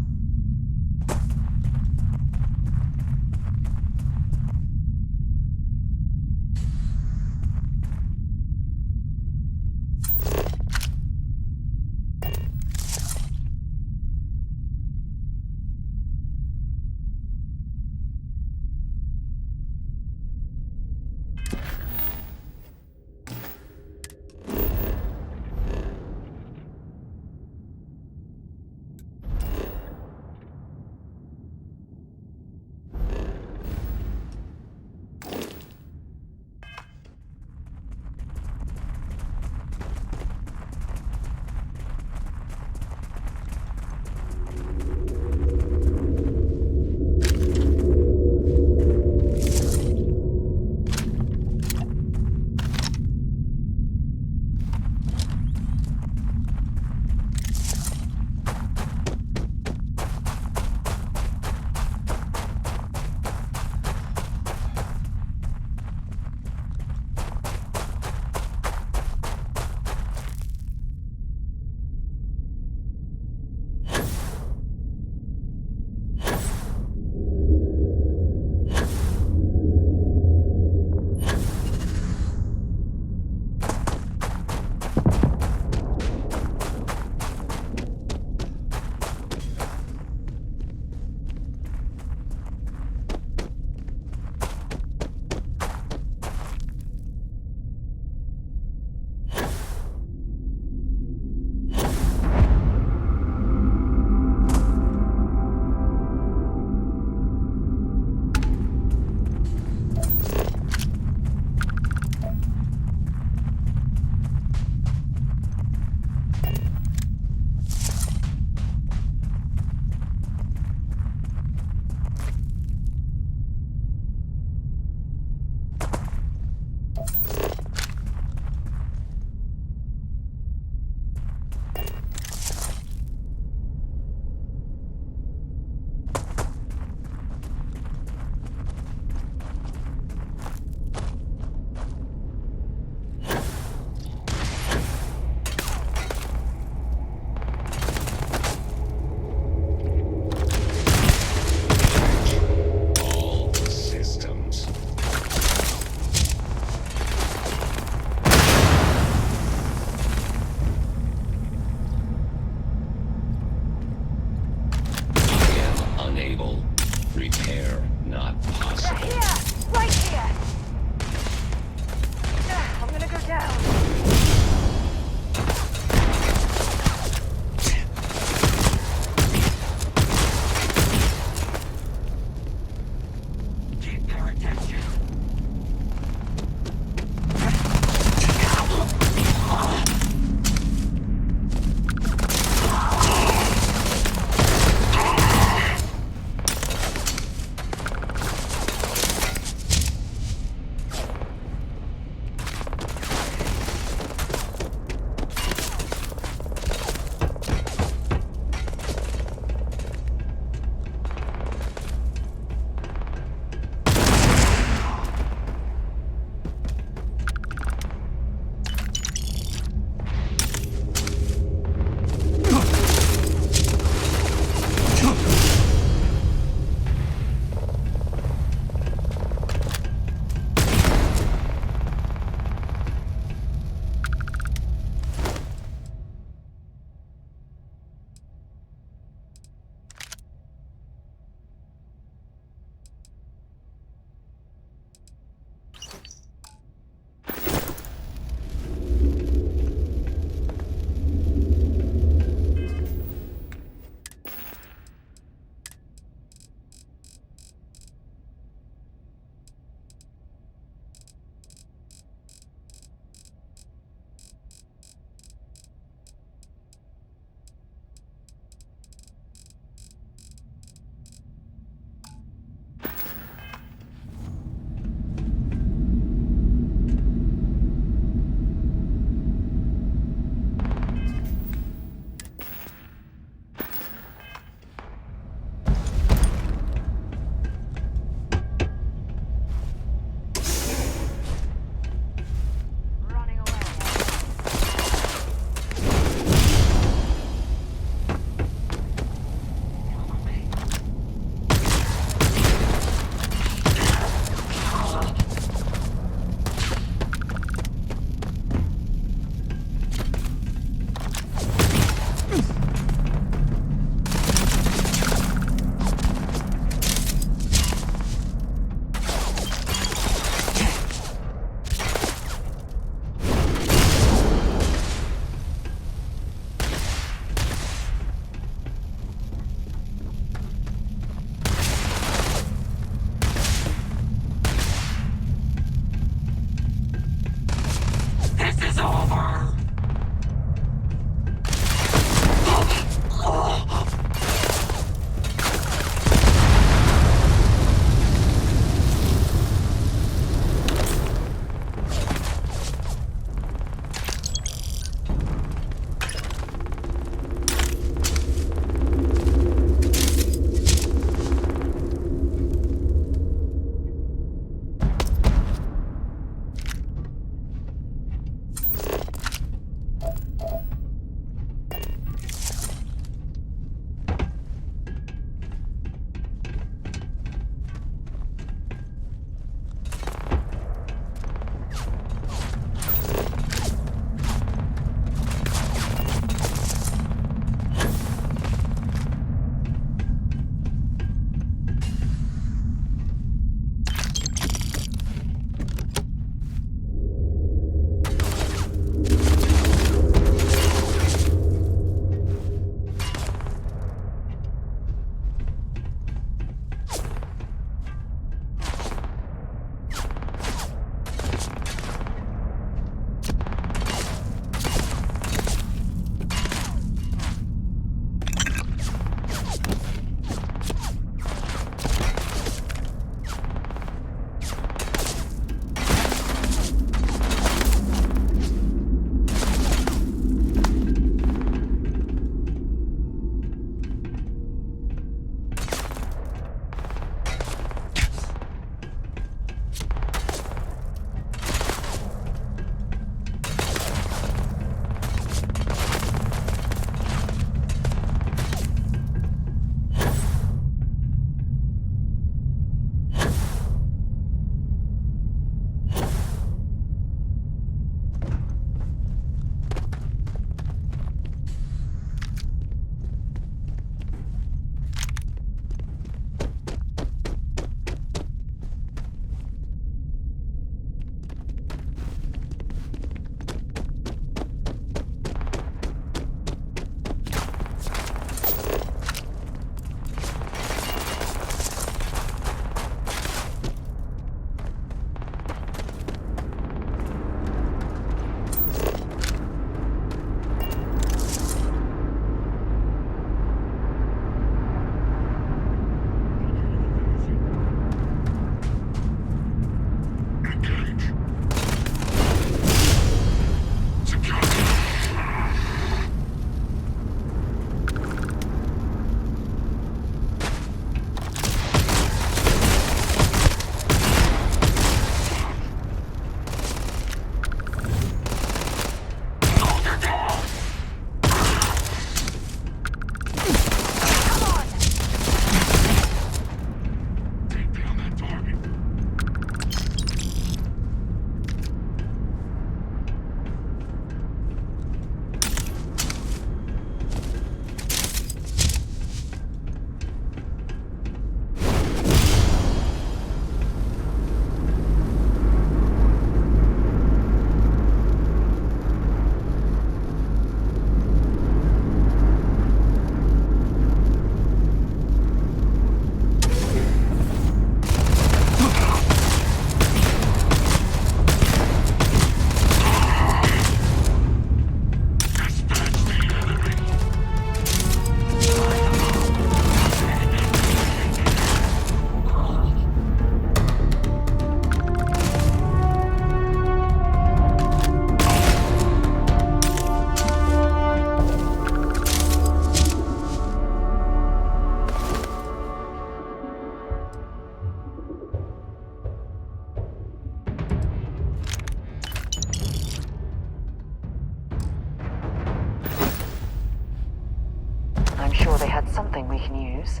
something we can use.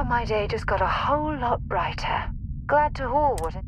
my day just got a whole lot brighter. Glad to haul what it...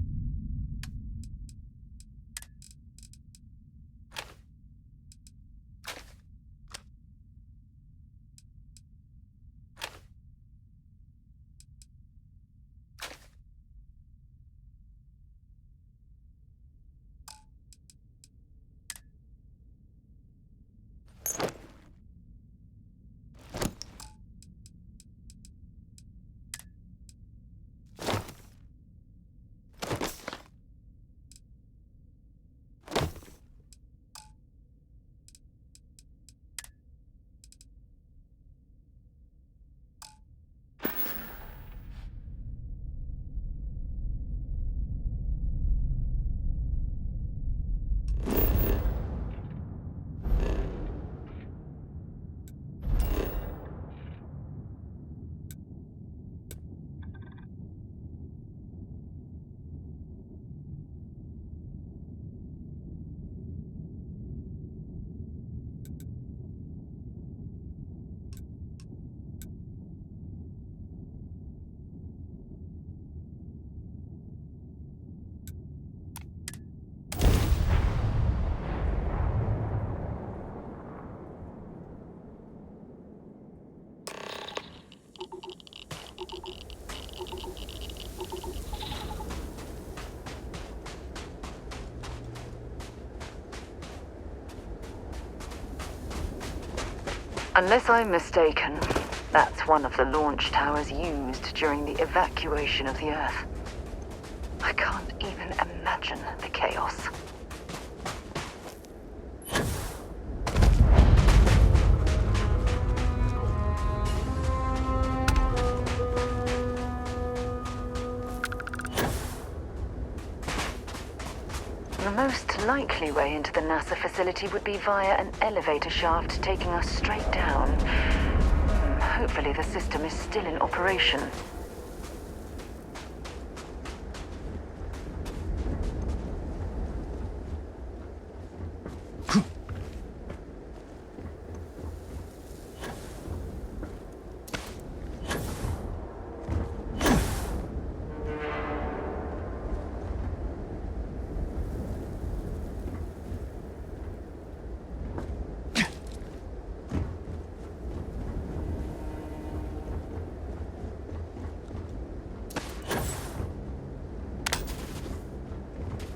Unless I'm mistaken, that's one of the launch towers used during the evacuation of the Earth. I can't even imagine the chaos. The most likely way into the NASA facility would be via an elevator shaft taking us straight down. Hopefully the system is still in operation.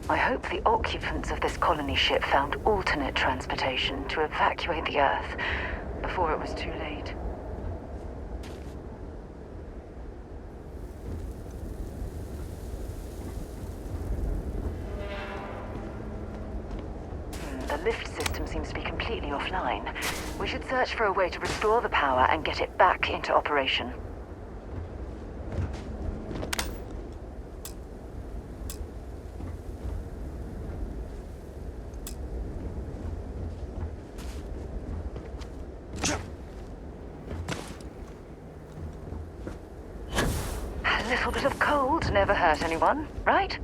I hope the occupants of this colony ship found alternate transportation to evacuate the Earth before it was too late. The lift system seems to be completely offline. We should search for a way to restore the power and get it back into operation. A little bit of cold never hurt anyone, right?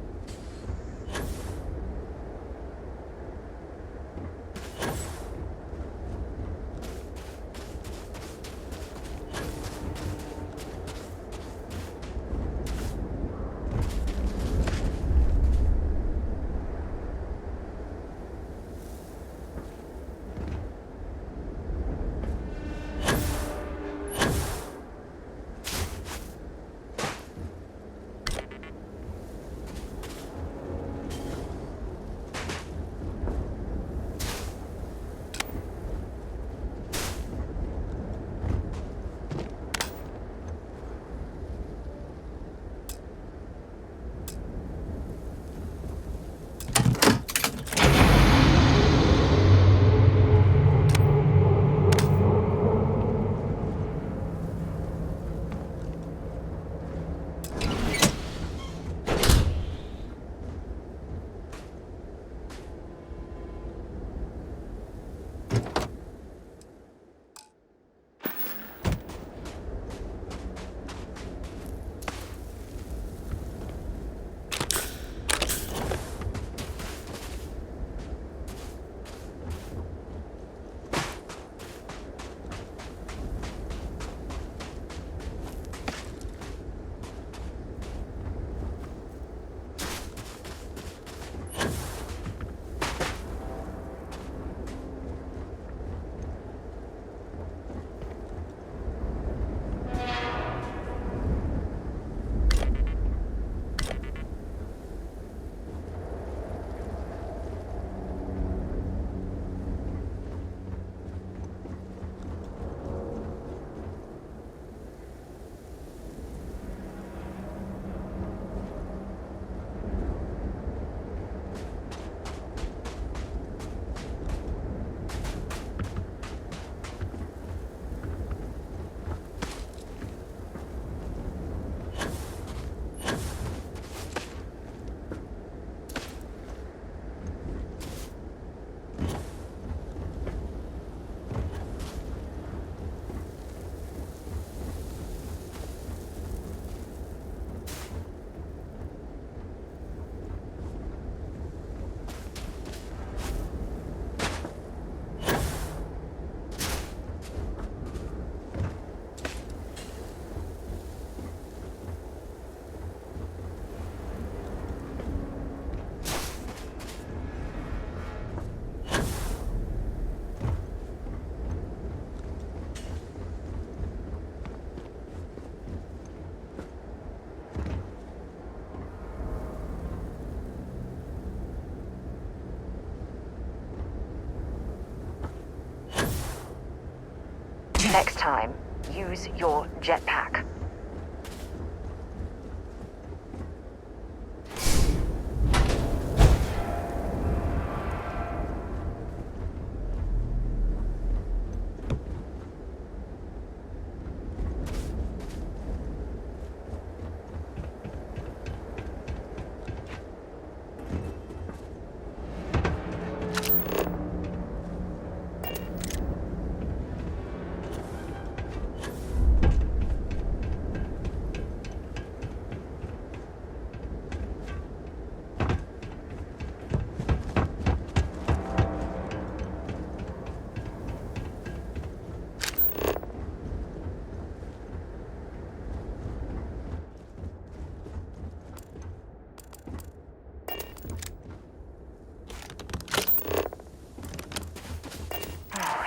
Next time, use your jetpack.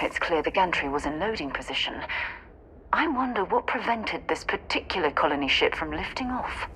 It's clear the gantry was in loading position. I wonder what prevented this particular colony ship from lifting off.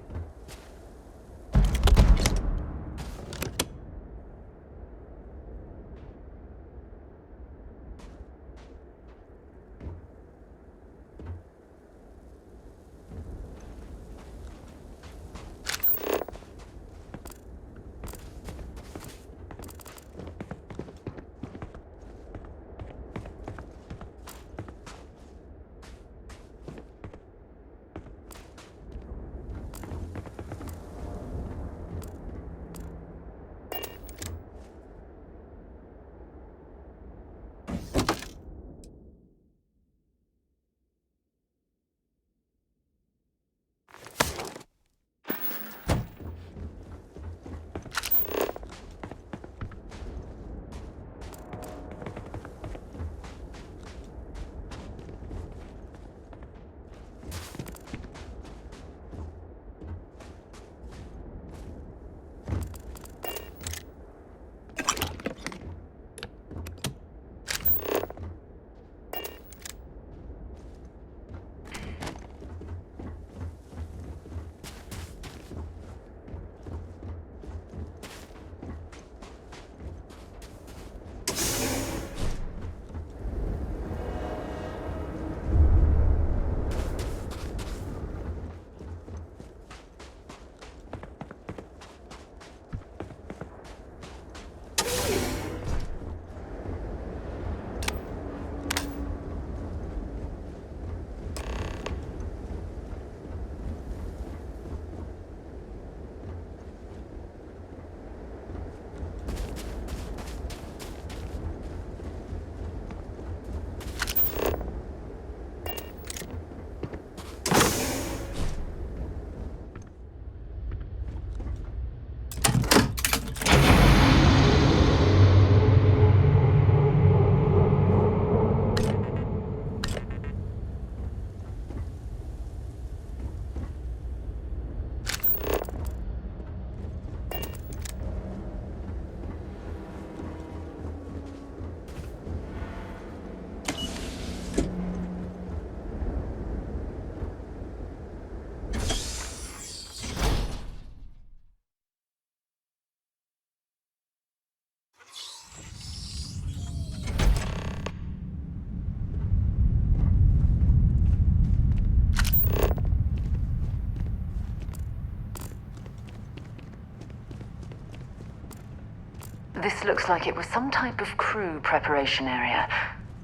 This looks like it was some type of crew preparation area.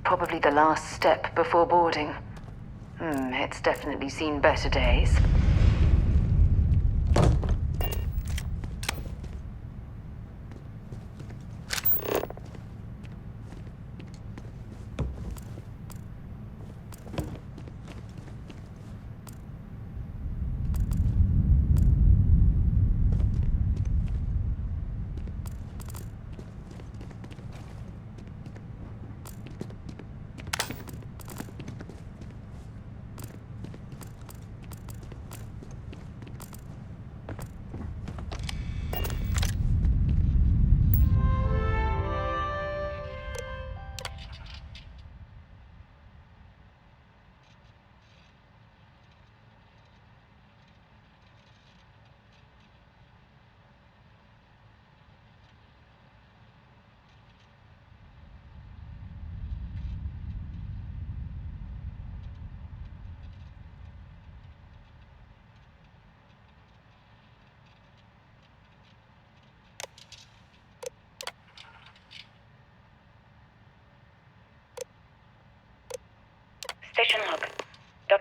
Probably the last step before boarding. It's definitely seen better days.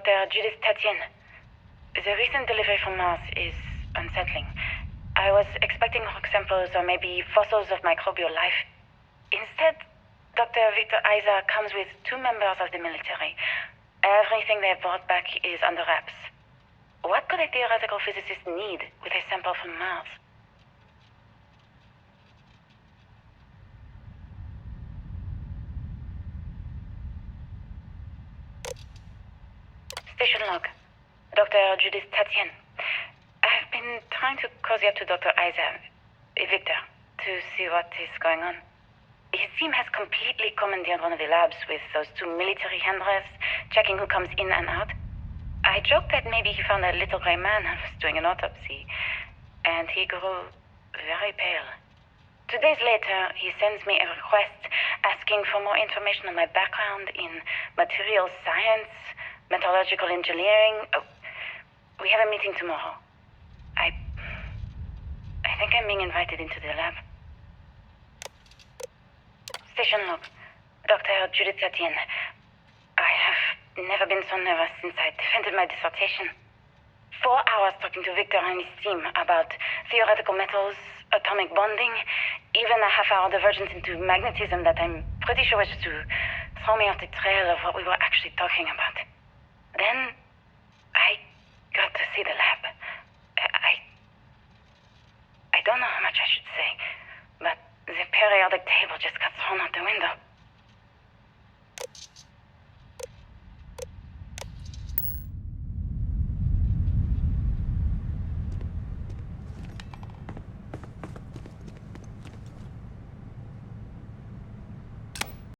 Dr. Judith Tatien. The recent delivery from Mars is unsettling. I was expecting rock samples or maybe fossils of microbial life. Instead, Dr. Victor Isa comes with 2 members of the military. Everything they brought back is under wraps. What could a theoretical physicist need with a sample from Mars? Station log. Dr. Judith Tatien. I've been trying to cozy up to Dr. Isa, Victor, to see what is going on. His team has completely commandeered one of the labs with those 2 military handlers, checking who comes in and out. I joked that maybe he found a little gray man and was doing an autopsy, and he grew very pale. 2 days later, he sends me a request asking for more information on my background in material science, metallurgical engineering. Oh, we have a meeting tomorrow. I think I'm being invited into the lab. Station log. Dr. Judith Tatien. I have never been so nervous since I defended my dissertation. 4 hours talking to Victor and his team about theoretical metals, atomic bonding, even a half-hour divergence into magnetism that I'm pretty sure was just to throw me off the trail of what we were actually talking about. Then, I got to see the lab. I don't know how much I should say, but the periodic table just got thrown out the window.